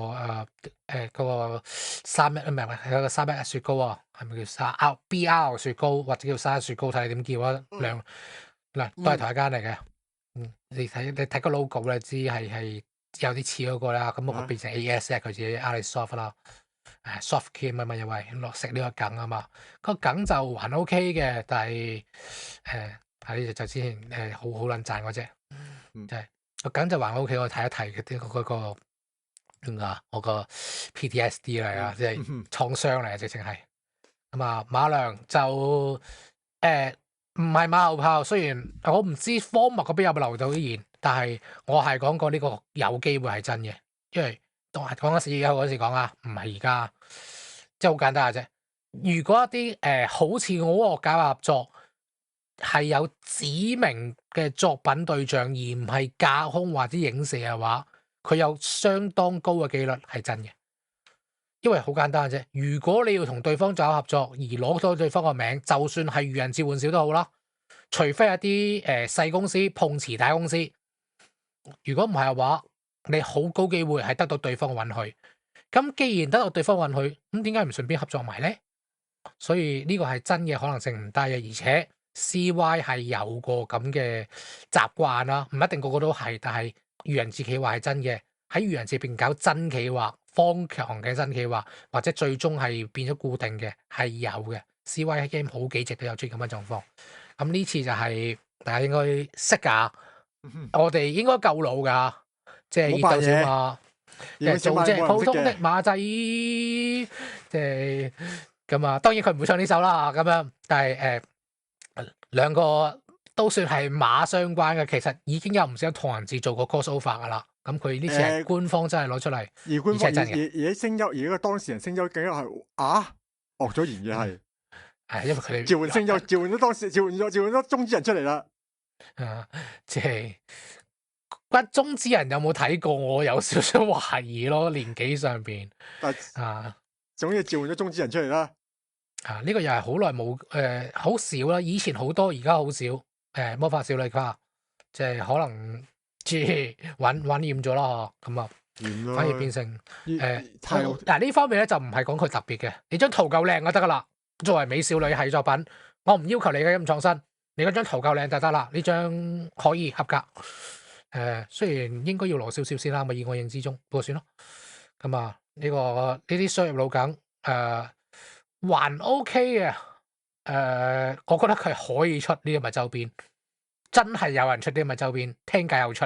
嗰個31唔係有個31雪糕啊，係咪叫BR 雪糕或者叫31雪糕？睇你點叫啊？都係同一間嚟嘅。你睇個 logo 咧，知係有啲似嗰個啦。咁我變成 AS 佢自己 Alisoft 啦。soft cream 啊嘛，因為落食呢個梗啊嘛。個梗就還 OK 嘅，但係喺就之前好撚賺嗰隻，就係。個梗就還 OK，我睇一睇嗰個我個 PTSD 嚟啊，即係創傷嚟啊，直情係咁啊。馬良就唔係馬後炮，雖然我唔知科目嗰邊有冇留到啲言，但係我係講過呢個有機會係真嘅，因為當係講緊4月1號嗰時講啊，唔係而家，即係好簡單嘅啫。如果一啲好似我搞合作係有指明嘅作品對象，而唔係架空或者影射嘅話，佢有相當高嘅機率係真嘅。因為好簡單嘅啫，如果你要同對方做合作而攞到對方個名，就算係愚人召喚少都好啦，除非一啲細公司碰瓷大公司，如果唔係嘅話，你好高機會係得到對方嘅允許。咁既然得到對方允許，咁點解唔順便合作埋呢？所以呢個係真嘅可能性唔低嘅，而且 CY 係有個咁嘅習慣啦，唔一定個個都係，但係愚人節企劃係真嘅，喺愚人節入邊搞真企劃、方強嘅真企劃，或者最終係變咗固定嘅係有嘅。CY game 好幾隻都有出現咁嘅狀況，咁呢次就係大家應該識㗎，我哋應該夠老㗎，即係熱鬥小馬。做隻普通的馬仔，即係咁啊！當然佢唔會唱呢首啦，咁樣，但係兩個都算係馬相關嘅，其實已經有唔少同人誌做過 crossover 噶啦。咁佢呢次係官方真係攞出嚟，而官方真嘅。而聲優，而個當事人聲優更加係惡咗言嘅係，因為佢哋召喚聲優，召喚咗當事，召喚咗中之人出嚟啦。即係。中之人有冇睇過？我有少少懷疑咯，年紀上邊總之召喚咗中之人出嚟啦。呢個又係好耐冇好少啦，以前好多，而家好少。魔法少女卡，即係可能即係玩厭咗啦，咁啊，反而變成嗱呢方面咧就唔係講佢特別嘅，你張圖夠靚就得噶啦。作為美少女系作品，我唔要求你嘅咁創新，你嗰張圖夠靚就得啦，呢張可以合格。雖然應該要攞少少先啦，咪以我認知中，不過算咯。咁啊，呢啲商業老梗，還 OK 嘅。我覺得佢可以出呢啲咪周邊，真係有人出啲咪周邊，聽解有出，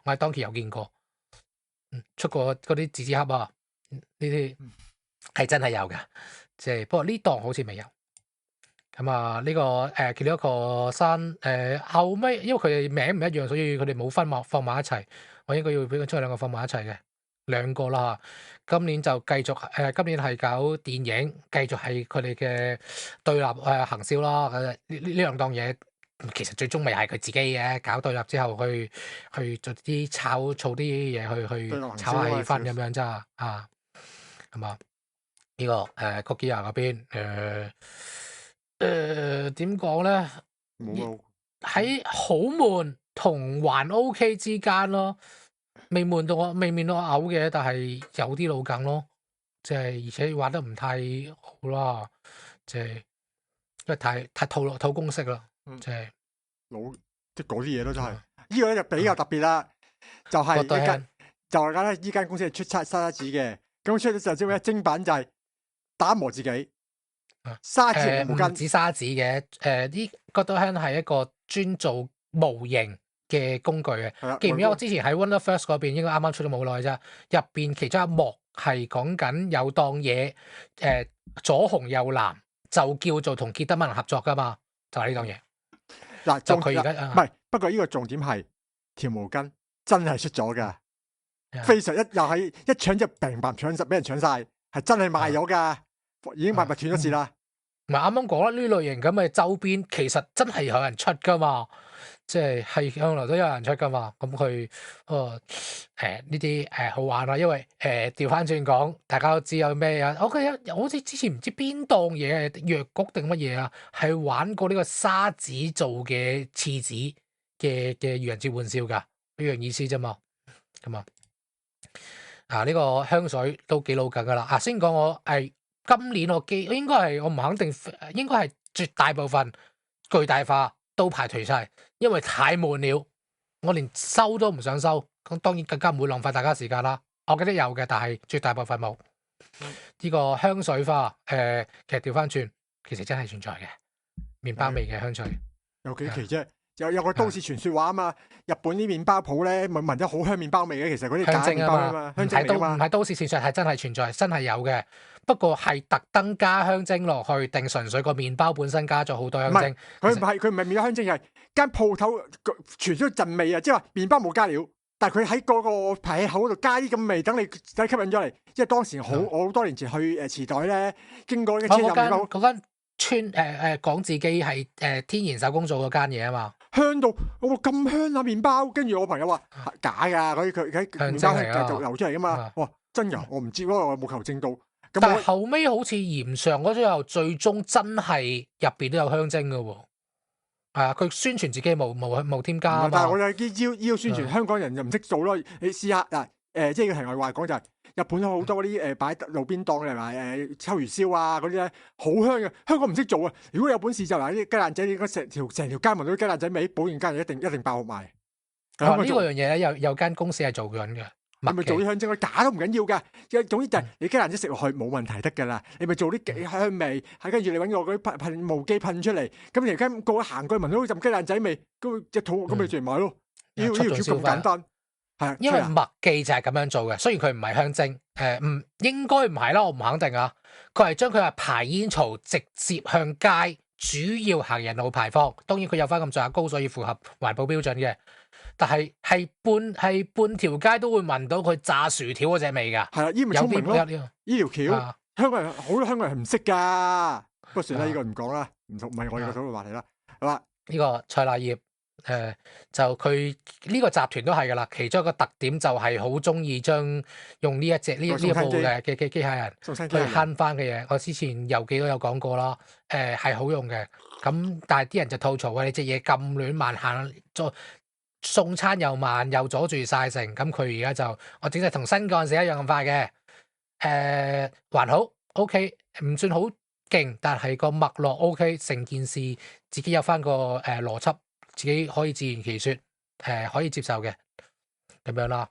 我喺當期有見過，出過嗰啲紙紙盒啊，呢啲係真係有㗎，即係不過呢檔好似未有。咁啊，呢個見到一個山後尾，因為佢哋名唔一樣，所以佢哋冇放埋一齊。我應該要俾佢出兩個放埋一齊嘅兩個啦。今年就繼續今年係搞電影，繼續係佢哋嘅對立行銷啦。呢兩檔嘢其實最終咪係佢自己嘅，搞對立之後去做啲炒啲嘢去炒下氣氛咁樣咋啊？咁啊，呢個Kogia嗰邊點講咧？喺好悶同還 OK 之間咯，未悶到我嘔嘅，但係有啲老梗咯，即係而且玩得唔太好啦，即係因為太套公式啦，即係即係嗰啲嘢咯，真係呢個咧就比較特別啦，就係呢間公司係出沙子嘅，咁出咗就咩精版就係打磨自己。沙子唔止沙子嘅，呢個都係一個專做模型嘅工具嘅。記唔記得我之前喺 Wonderfirst 嗰邊應該啱啱出咗冇耐啫，入邊其中一幕係講緊有檔嘢，左紅右藍就叫做同傑德文合作噶嘛，就係呢檔嘢。嗱，就佢而家唔係，不過呢個重點係條毛巾真係出咗噶，非常又係一搶就平白搶實，俾人搶晒，係真係賣咗噶。已經賣斷咗事啦。唔係啱啱講啦，呢類型咁嘅周邊其實真係有人出噶嘛，即係向來都有人出噶嘛。咁佢呢啲好玩啦，因為調翻轉講，大家都知有咩啊？我好似之前唔知邊檔嘢藥局定乜嘢啊，係玩過呢個沙紙做嘅廁紙嘅愚人節玩笑㗎，呢樣意思啫嘛。咁呢個香水都幾老緊㗎啦。先講我今年我應該係我唔肯定，應該係絕大部分巨大化都排除晒，因為太悶了，我連收都唔想收。咁當然更加唔會浪費大家時間啦。我記得有嘅，但係絕大部分冇。呢個香水花其實調翻轉，其實真係存在嘅麵包味嘅香水。有幾期啫？有個都市傳說話啊嘛，日本啲麵包鋪咧，咪聞得好香麵包味嘅，其實嗰啲假麵包啊嘛，香精嚟嘛，唔係都市傳說，係真係存在，真係有嘅。不過係特登加香精落去，定純粹個麵包本身加咗好多香精？佢唔係麵包香精，係間鋪頭傳出陣味啊！即係話麵包冇加料，但係佢喺嗰個排氣口度加啲咁味，等你吸引咗嚟。因為當時我好多年前去池袋咧，經過呢個車站麵包，嗰間講自己係天然手工做嗰間嘢啊嘛，香到我話咁香啊麵包，跟住我朋友話假㗎，佢喺麵包係繼續流出嚟㗎嘛。我話真㗎，我唔知，因為我冇求證到。但係後尾好似鹽上嗰之後，最終真係入邊都有香精㗎喎。係啊，佢宣傳自己冇添加啊嘛。但係我就要宣傳，香港人就唔識做咯。你試下嗱，即係個題外話講就係日本有好多嗰啲擺路邊檔嘅話秋魚燒啊嗰啲咧，好香嘅。香港唔識做啊！如果有本事就嗱啲雞蛋仔，應該成條街聞到啲雞蛋仔味，保證間一定爆賣。呢個樣嘢咧，有間公司係做緊嘅。你咪做啲香精，假都唔緊要㗎。總之就係你雞蛋仔食落去冇問題得㗎啦。你咪做啲香味，跟住你揾個嗰啲噴霧機噴出嚟，咁而家個個行過去聞到陣雞蛋仔味，咁隻肚咁咪自然買咯。呢條橋咁簡單，係因為麥記就係咁樣做嘅。雖然佢唔係香精，唔應該唔係啦，我唔肯定啊。佢係將佢嘅排煙槽直接向街主要行人路排放。當然佢有翻咁上下高，所以符合環保標準嘅。但係半條街都會聞到佢炸薯條嗰隻味㗎。係啦，依咪聰明咯。呢條橋香港人好多香港人係唔識㗎。不過算啦，呢個唔講啦，唔係我哋嘅討論話題啦。係嘛？呢個蔡乃葉就佢呢個集團都係㗎啦。其中一個特點就係好中意將用呢一部嘅機械人去慳翻嘅嘢。我之前遊記都有講過啦。係好用嘅。咁但係啲人就吐槽你隻嘢咁亂慢行咗。送餐又慢又阻住晒成，咁佢而家就我整隻同新嗰陣時一樣咁快嘅，還好 OK， 唔算好勁，但係個脈絡 OK， 成件事自己有翻個邏輯，自己可以自圓其說，可以接受嘅咁樣啦。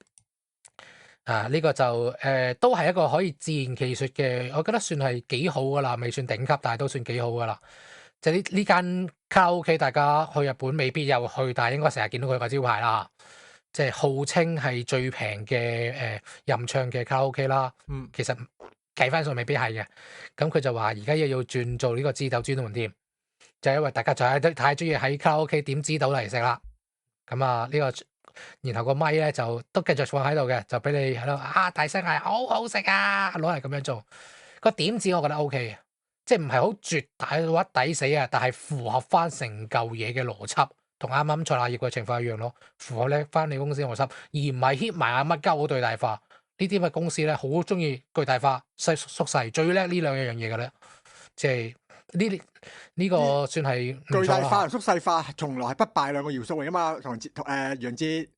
呢個就都係一個可以自圓其說嘅，我覺得算係幾好噶啦，未算頂級，但係都算幾好噶啦。就呢間卡拉 OK， 大家去日本未必有去，但係應該成日見到佢個招牌啦。即係號稱係最平嘅任唱嘅卡拉 OK 啦。其實計翻數未必係嘅。咁佢就話而家要轉做呢個枝豆專門店，就係因為大家就係太中意喺卡拉 OK 點枝豆嚟食啦。咁呢個，然後個咪咧就都繼續放喺度嘅，就俾你喺度大聲嗌好好食啊，攞嚟咁樣做。個點子我覺得 OK 嘅。即係唔係好絕大嘅話抵死啊，但係符合翻成嚿嘢嘅邏輯，同啱啱蔡乃葉嘅情況一樣咯，符合咧翻你公司嘅邏輯，而唔係 hit 埋乜鳩好巨大化。呢啲嘅公司咧好中意巨大化、縮細，最叻呢兩樣嘢嘅咧，即係呢個算係巨大化同縮細化，從來係不敗兩個要素嚟噶嘛。同楊志，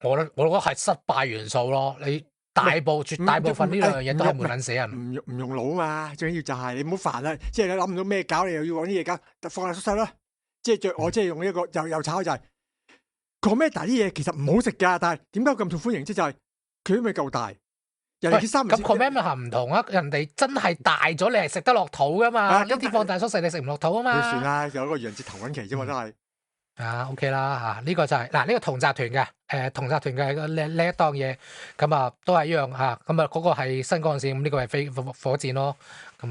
我覺得係失敗元素咯，你。絕大部分呢兩樣嘢都係悶撚死人，唔用腦啊嘛！最緊要就係你唔好煩啦，即係你諗唔到咩搞，你又要揾啲嘢搞，放下縮細啦。即係我即係用呢一個又炒就係講咩大啲嘢，其實唔好食㗎，但係點解咁受歡迎？即係佢都未夠大。人哋三咁 comment 唔同啊！人哋真係大咗，你係食得落肚㗎嘛？一啲放大縮細，你食唔落肚啊嘛？算啦，有一個楊節頭揾期啫嘛，都係。OK 啦呢個就係呢個同集團嘅同集團嘅呢一檔嘢，咁都係一樣咁嗰個係新幹線，咁呢個係飛火箭咯，咁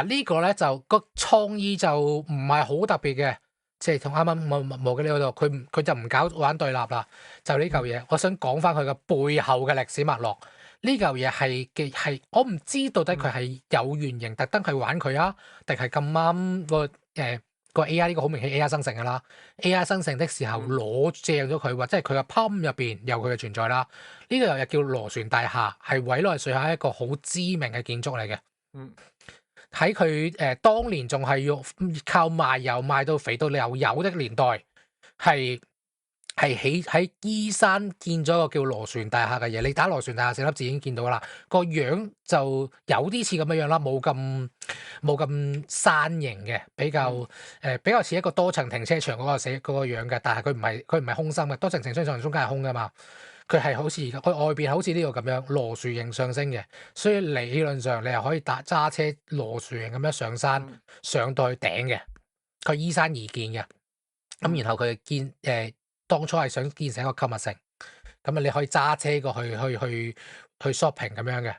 呢個咧就個創意就唔係好特別嘅，即係同啱啱冇嘅呢度，佢就唔搞玩對立啦，就呢嚿嘢，我想講翻佢嘅背後嘅歷史脈絡。呢嚿嘢係我唔知到底佢係有原型特登去玩佢啊，定係咁啱個 A.I. 呢個好明顯 A.I. 生成㗎啦 ，A.I. 生成的時候攞正咗佢，或者係佢嘅 POM 入邊有佢嘅存在啦。呢個又叫螺旋大廈，係委內瑞拉一個好知名嘅建築嚟嘅。喺佢當年仲係要靠賣油賣到肥到流油的年代，係起喺依山建咗個叫螺旋大廈嘅嘢。你打螺旋大廈四粒字已經見到啦，個樣就有啲似咁樣啦，冇咁山形嘅，比較似一個多層停車場嗰個樣嘅。但係佢唔係空心嘅，多層停車場中間係空噶嘛。佢係好似佢外邊好似呢個咁樣螺旋形上升嘅，所以理論上你係可以揸車螺旋形咁樣上山上到去頂嘅。佢依山而建嘅，咁然後佢當初係想建成一個購物城，咁你可以揸車過去 shopping 咁樣嘅。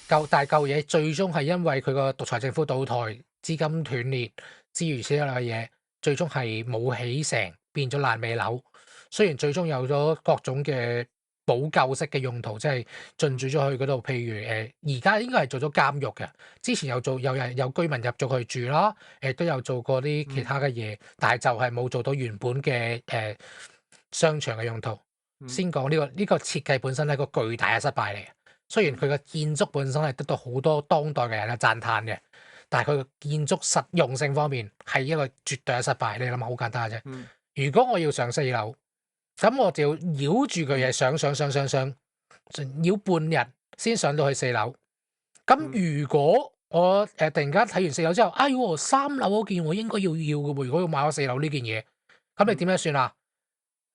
但係舊嘢最終係因為佢個獨裁政府倒台、資金斷裂諸如此類嘅嘢，最終係冇起成，變咗爛尾樓。雖然最終有咗各種嘅補救式嘅用途，即係進駐咗去嗰度。譬如而家應該係做咗監獄嘅，之前有居民入咗去住啦，都有做過啲其他嘅嘢，但係就係冇做到原本嘅商場嘅用途。先講呢個設計本身係一個巨大嘅失敗嚟嘅。雖然佢嘅建築本身係得到好多當代嘅人嘅讚歎嘅，但係佢嘅建築實用性方面係一個絕對嘅失敗。你諗下好簡單嘅啫。如果我要上4樓，咁我就要繞住佢嘢上，繞半日先上到去4樓。咁如果我突然間睇完4樓之後，哎喎3樓嗰件我應該要嘅喎，如果要買咗4樓呢件嘢，咁你點樣算啊？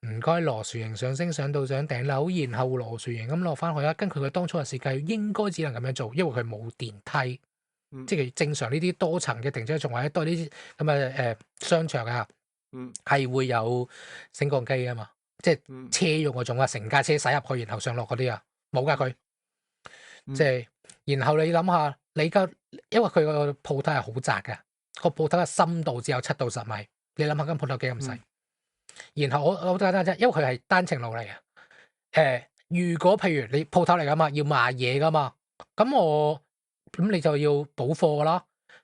唔該，螺旋形上升上到上頂樓，然後螺旋形咁落翻去啦。跟佢嘅當初嘅設計，應該只能咁樣做，因為佢冇電梯，即係正常呢啲多層嘅停車場或者多呢啲咁嘅商場啊，係會有升降機啊嘛，即係車用嗰種啊，成架車駛入去然後上落嗰啲啊，冇㗎佢，即係然後你諗下，因為佢個鋪頭係好窄嘅，個鋪頭嘅深度只有7到10米，你諗下間鋪頭幾咁細。然後我好簡單啫，因為佢係單程路嚟嘅。如果譬如你鋪頭嚟噶嘛，要賣嘢噶嘛，咁你就要補貨噶啦。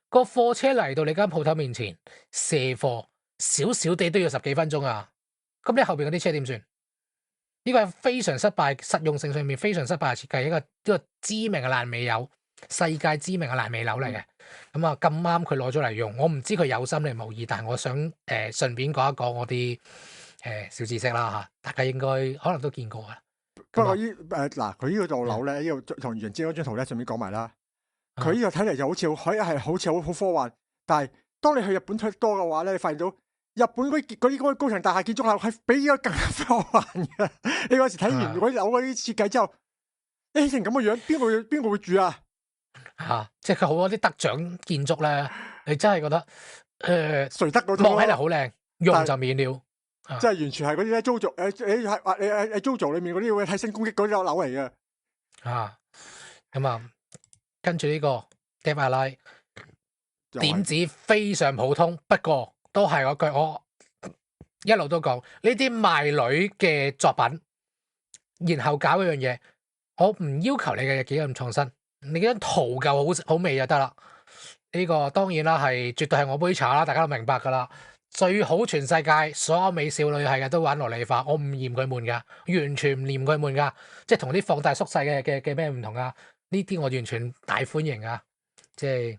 個貨車嚟到你間鋪頭面前卸貨，少少地都要10幾分鐘啊。咁你後邊嗰啲車點算？呢個係非常失敗，實用性上面非常失敗嘅設計，一個知名嘅爛尾樓，世界知名嘅爛尾樓嚟嘅。咁啊咁啱佢攞咗嚟用，我唔知佢有心定無意，但係我想順便講一講我啲小知識啦嚇，大家應該可能都見過啊。不過嗱，佢呢個棟樓咧，呢個同袁之嗰張圖咧，順便講埋啦。佢呢個睇嚟就好似好科幻，但係當你去日本睇多嘅話咧，你發現到日本嗰啲高層大廈建築樓係比呢個更加科幻嘅。你嗰時睇完嗰啲樓嗰啲設計之後，起成咁嘅樣，邊個會住啊？即係佢好多啲得獎建築咧，你真係覺得誰得嗰種望起嚟好靚，用就免了。即係完全係嗰啲咧，JoJo 裏面嗰啲會睇星攻擊嗰啲樓嚟嘅。咁跟住呢個 Depth Alley 點子非常普通，不過都係嗰句，我一路都講呢啲賣女嘅作品，然後搞一樣嘢，我唔要求你嘅幾咁創新，你張圖夠好味就得啦。呢個當然啦，係絕對係我杯茶啦，大家都明白噶啦。最好全世界所有美少女係嘅都玩蘿莉花，我唔嫌佢悶噶，完全唔嫌佢悶噶，即係同啲放大縮細嘅咩唔同啊？呢啲我完全大歡迎啊！即係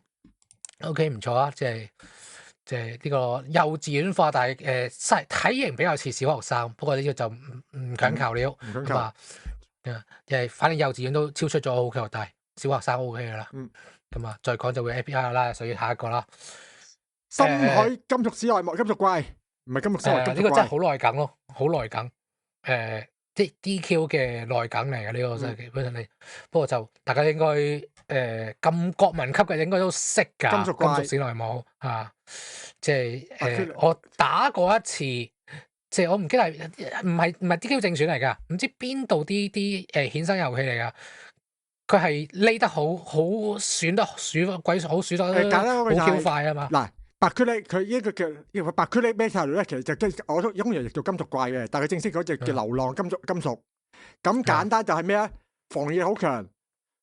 OK 唔錯啊！即係呢個幼稚園化，但係體型比較似小學生，不過呢個就唔強求了咁啊。反正幼稚園都超出咗好強大，小學生 OK 噶啦。咁啊，再講就會 API 啦，所以下一個啦。深海金屬史內幕，金屬怪唔係金屬史內幕，呢個真係好內梗咯，好內梗。即係 DQ 嘅內梗嚟嘅呢個真係基本上你，不過就大家應該咁國民級嘅應該都識㗎。金屬史內姆即係我打過一次，即係我唔記得係唔係 DQ 正選嚟㗎，唔知邊度啲衍生遊戲嚟㗎。佢係匿得好選得鬼好選得簡單嗰個好 Q 快啊嘛。嗱，白缺力佢呢個叫白缺力 metal 咧，其實就我都通常譯做金屬怪嘅，但係佢正式嗰隻叫流浪金屬。咁簡單就係咩啊？防禦力好強，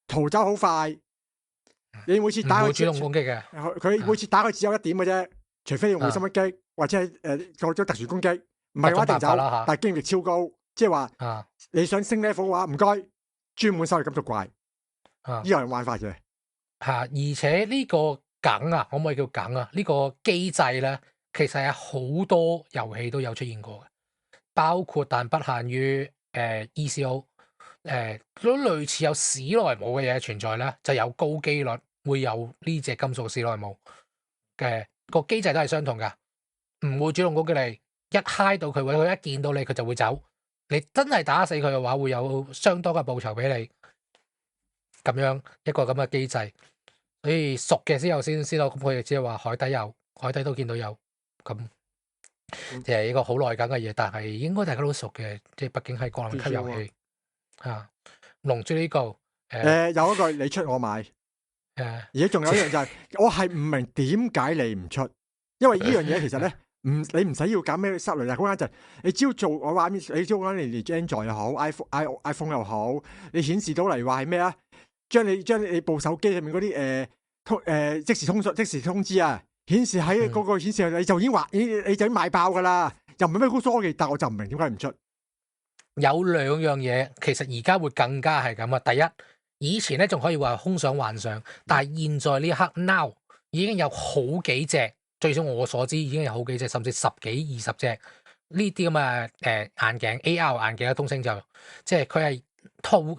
逃走好快。你每次打佢主動攻擊嘅，佢每次打佢只有1點嘅啫，除非用會心一擊或者係做咗特殊攻擊，唔係嘅話一定走。但係經驗力超高，即係話你想升 level 嘅話，唔該專門收嚟金屬怪。呢個係玩法嘅而且呢個梗啊，可唔可以叫梗啊？呢個機制咧，其實係好多遊戲都有出現過嘅，包括但不限於ECO 都類似有史萊姆嘅嘢存在咧，就有高機率會有呢隻金屬史萊姆嘅個機制都係相同噶，唔會主動攻擊你，一嗨到佢，佢一見到你佢就會走。你真係打死佢嘅話，會有相當嘅報酬俾你。咁樣一個咁嘅機制，所以熟嘅先有先咯。咁佢哋只係話海底有，海底都見到有，咁即係一個好耐緊嘅嘢。但係應該大家都熟嘅，即係畢竟係國民級遊戲龍珠呢個有一個你出我買而家仲有一樣就係我係唔明點解你唔出，因為呢樣嘢其實咧你唔使要揀咩室內，但係嗰間就你只要做我話，你只要講你連 Android 又好，iPhone 又好，你顯示到嚟話係咩啊？將你部手機上面嗰啲即時通知啊，顯示喺嗰個顯示你就已經話你就已經賣爆㗎啦，又唔係咩好科技，但我就唔明點解唔出。有兩樣嘢，其實而家會更加係咁啊！第一，以前咧仲可以話空想幻想，但係現在呢一刻 now 已經有好幾隻，最少我所知已經有好幾隻，甚至10幾20隻呢啲咁嘅眼鏡 AR 眼鏡嘅通稱就，即係佢係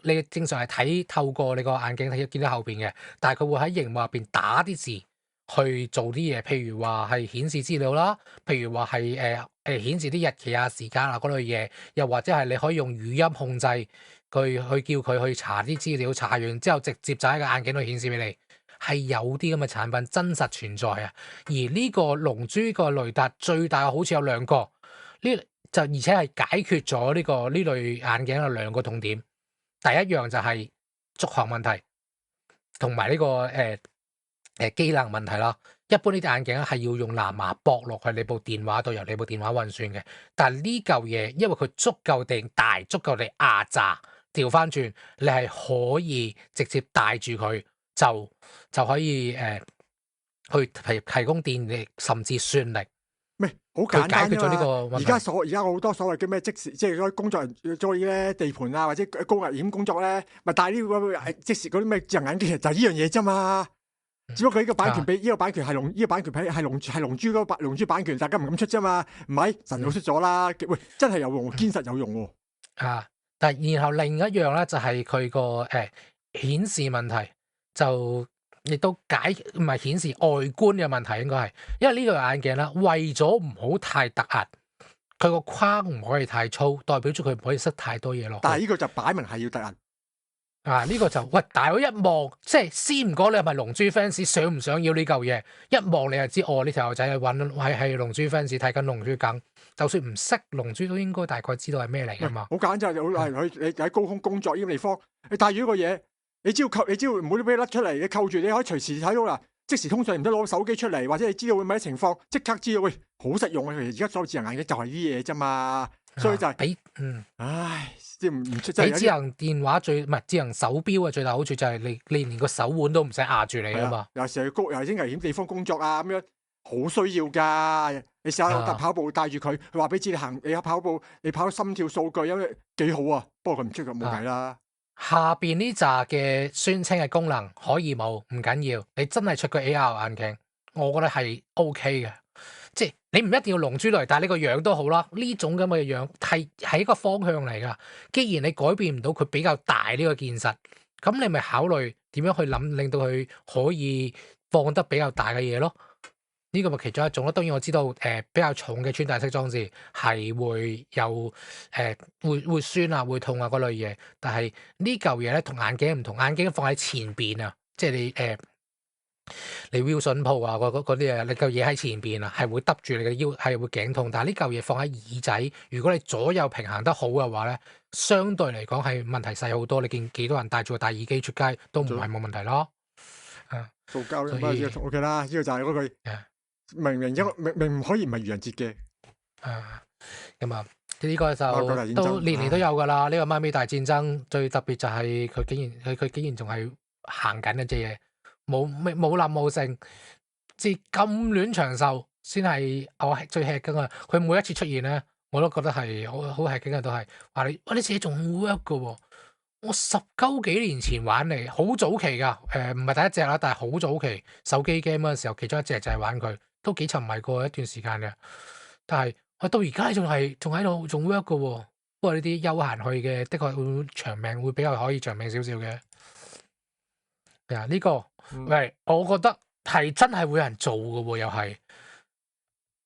你正常係透過你個眼鏡睇見到後邊嘅，但係佢會喺熒幕入邊打啲字去做啲嘢，譬如話係顯示資料啦，譬如話係顯示啲日期啊、時間啊嗰類嘢，又或者係你可以用語音控制佢去叫佢去查啲資料，查完之後直接就喺個眼鏡度顯示俾你，係有啲咁嘅產品真實存在啊。而呢個龍珠個雷達最大好似有兩個，而且係解決咗呢類眼鏡嘅兩個痛點。第一樣就係續航問題，同埋呢個機能問題啦。一般呢啲眼鏡咧係要用藍牙駁落去你部電話度，由你部電話運算嘅。但係呢嚿嘢，因為佢足夠地大、足夠地壓榨，調翻轉你係可以直接帶住佢，就可以去提供電力，甚至算力。咩好簡單解決咗呢個問題。而家好多所謂嘅咩即時，即係嗰啲工作人做咧地盤啊，或者高危險工作咧，咪戴呢個即時嗰啲咩智能眼鏡，就係呢樣嘢啫嘛。只不過呢個版權俾呢個版權係呢個版權係龍珠嗰龍珠版權，大家唔敢出啫嘛。唔係神佬出咗啦，喂，真係有用，堅實有用喎。但係然後另一樣咧就係佢個顯示問題，就亦都唔係顯示外觀嘅問題，應該係因為呢對眼鏡啦，為咗唔好太突兀，佢個框唔可以太粗，代表住佢唔可以塞太多嘢落去。但係呢個就擺明係要突兀。呢個就喂，大佬一望，即係先唔講你係咪龍珠 fans，想唔想要呢嚿嘢？一望你就知，呢條友仔係龍珠 fans 睇緊龍珠梗。就算唔識龍珠，都應該大概知道係咩嚟噶嘛。好簡單，就係你喺高空工作呢啲地方，你帶住呢個嘢，你只要唔好俾佢甩出嚟，你扣住，你可以隨時睇到啦。即時通訊唔得攞手機出嚟，或者你知道會咩情況，即刻知道。喂，好實用啊！而家所有智能眼鏡就係呢啲嘢啫嘛，所以就係唉。唔出真係你智能電話唔係智能手錶嘅最大好處就係你連個手腕都唔使壓住你啊嘛。有時去高又啲危險地方工作啊，咁樣好需要㗎。你試下跑步帶住佢，佢話俾你知你跑步你跑心跳數據，因為幾好啊。不過佢唔出就冇計啦。下邊呢紮嘅宣稱嘅功能可以冇唔緊要，你真係出個 AR 眼鏡，我覺得係 OK 嘅。即係你唔一定要龍珠嚟，但係你個樣都好啦。呢種咁嘅樣係一個方向嚟噶。既然你改變唔到佢比較大呢個現實，咁你咪考慮點樣去諗，令到佢可以放得比較大嘅嘢咯。呢個咪其中一種咯。當然我知道比較重嘅穿戴式裝置係會有會酸啊、會痛啊嗰類嘢，但係呢嚿嘢咧同眼鏡唔同，眼鏡放喺前邊啊，即係你 Wilson Pro 啊，嗰啲嘢，你嚿嘢喺前邊啊，係會耷住你嘅腰，係會頸痛。但係呢嚿嘢放喺耳仔，如果你左右平衡得好嘅話咧，相對嚟講係問題細好多。你見幾多人戴住個大耳機出街都唔係冇問題咯。塑膠咧，OK 啦，呢個就係嗰句明明可以唔係愚人節嘅。咁啊，呢個就都年年都有噶啦。呢個媽咪大戰爭最特別就係佢竟然仲係行緊嘅隻嘢。冇冧冇剩，即係咁亂長壽先係我最吃驚啊！佢每一次出現咧，我都覺得係好吃驚啊！都係話你，哇！呢隻嘢仲 work 噶喎！我10幾年前玩嚟，好早期噶，唔係第一隻啦，但係好早期手機 game 嗰陣時候，其中一隻就係玩佢，都幾沉迷過一段時間嘅。但係我到而家仲喺度仲 work 噶喎。不過呢啲休閒去嘅，的確會長命，會比較可以長命少少嘅。呢個。喂，我覺得係真係會有人做嘅喎，又係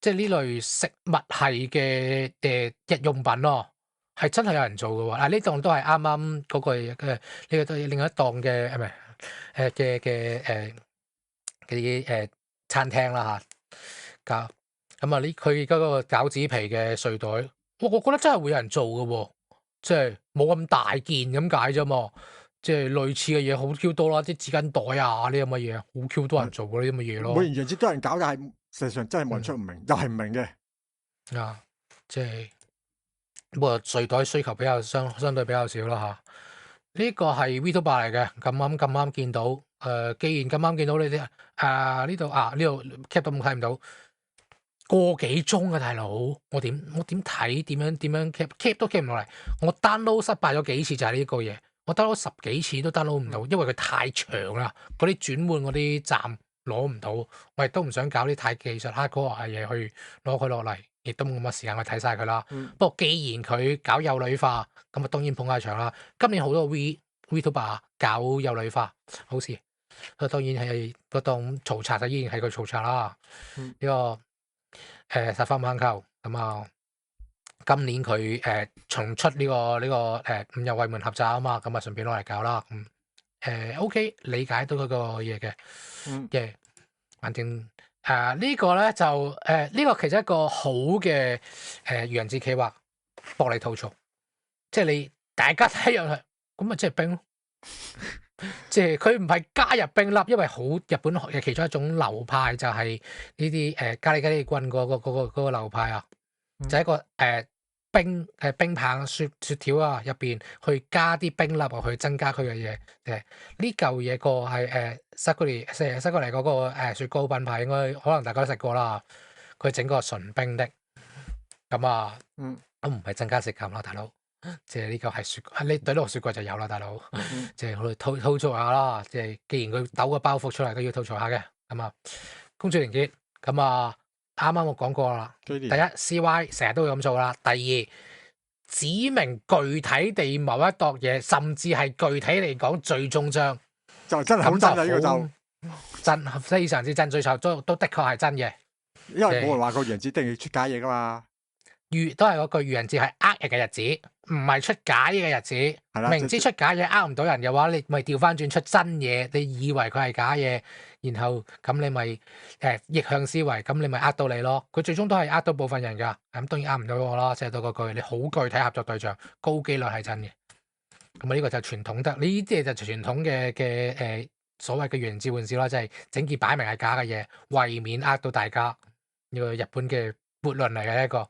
即係呢類食物係嘅日用品咯，係真係有人做嘅喎。嗱，呢檔都係啱啱嗰個呢個都係另一檔嘅係咪嘅啲餐廳啦嚇。咁啊，佢而家嗰個餃子皮嘅睡袋，我覺得真係會有人做嘅喎，即係冇咁大件咁解啫嘛。即係類似嘅嘢好 Q 多啦，啲紙巾袋啊，呢咁嘅嘢好 Q 多人做嗰啲咁嘅嘢咯。每年節都有人搞，但係實際上真係冇人出唔明，又係唔明嘅。啊，即係不過睡袋需求比較相對比較少啦嚇。呢個係 Vtuber 嚟嘅，咁啱見到。既然咁啱見到你啲呢度 cap 到冇睇唔到個幾鐘啊，大佬，我點睇點樣 cap 都 cap 唔落嚟。我 download 失敗咗幾次就係呢個嘢，我 download 10幾次都 download 唔到，因為佢太長啦，嗰啲轉換嗰啲站攞唔到，我亦都唔想搞啲太技術 hardcore 嘅嘢去攞佢落嚟，亦都冇乜時間去睇晒佢啦。不過既然佢搞幼女化，咁啊當然捧下場啦。今年好多 Vtuber 搞幼女化，好事。當然係嗰檔嘈賊就依然係佢嘈賊啦。呢個實翻網球咁啊，今年佢重出呢個五日衛門合集啊嘛，咁啊順便攞嚟搞啦。OK 理解到佢個嘢嘅，反正呢個咧就呢個其實一個好嘅愚人節企劃，博你吐槽，即係你大家睇入去，咁啊即係冰咯。即係佢唔係加入冰粒，因為好日本嘅其中一種流派就係呢啲咖喱雞喱棍嗰個流派啊，就係一個冰棒雪條啊入邊去加啲冰粒落去增加佢嘅嘢。呢嚿嘢個係塞過嚟嗰個雪糕品牌，應該可能大家都食過啦。佢整個純冰的，咁啊，都唔係增加食感啦，大佬。即係呢個係雪，你懟落雪櫃就有啦，大佬。即係我哋吐槽下啦。即係既然佢抖個包袱出嚟，都要吐槽下嘅。咁啊，公主連結，咁啊，啱啱我講過啦。第一 CY 成日都會咁做啦。第二，指明具體地某一度嘢，甚至係具體嚟講最終章，就真係好真啊！呢個就真非常之真，最後都的確係真嘅。因為冇人話過愚人節一定要出假嘢噶嘛。都係嗰句愚人節係呃人嘅日子，唔係出假嘢嘅日子。明知出假嘢呃唔到人嘅話，你咪調翻轉出真嘢。你以為佢係假嘢，然後咁你咪逆向思維，咁你咪呃到你咯。佢最終都係呃到部分人㗎。咁當然呃唔到我啦。即係到嗰句，你好具體合作對象，高機率係真嘅。咁啊呢個就傳統得呢啲嘢就傳統嘅所謂嘅愚人節玩笑啦，即係整件擺明係假嘅嘢，為免呃到大家。呢個日本嘅悖論嚟嘅一個。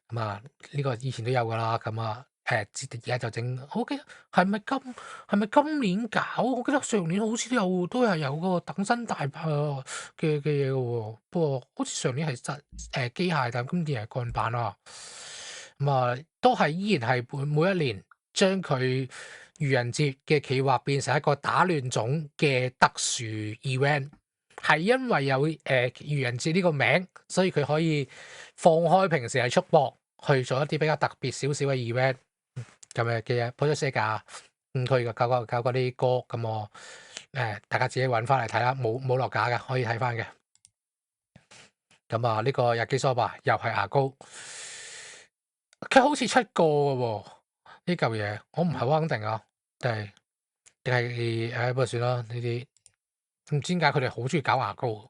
咁啊，呢個以前都有噶啦，咁啊，而家就整，我記得係咪今年搞？我記得上年好似都係有個等身大炮嘅嘢嘅喎，不過好似上年係機械，但今年係鋼板啊。咁啊，都係依然係每一年將佢愚人節嘅企劃變成一個打亂種嘅特殊 event。係因為有愚人節呢個名，所以佢可以放開平時係束縛去做一啲比較特別少少嘅 event 咁嘅嘢。post 咗架，佢搞嗰啲歌，咁我大家自己揾翻嚟睇啦，冇落架嘅，可以睇翻嘅。咁啊，呢個日基梳吧又係牙膏，佢好似出過嘅喎呢嚿嘢，我唔係好肯定啊，定係不過算啦呢啲。唔知點解佢哋好中意搞牙膏，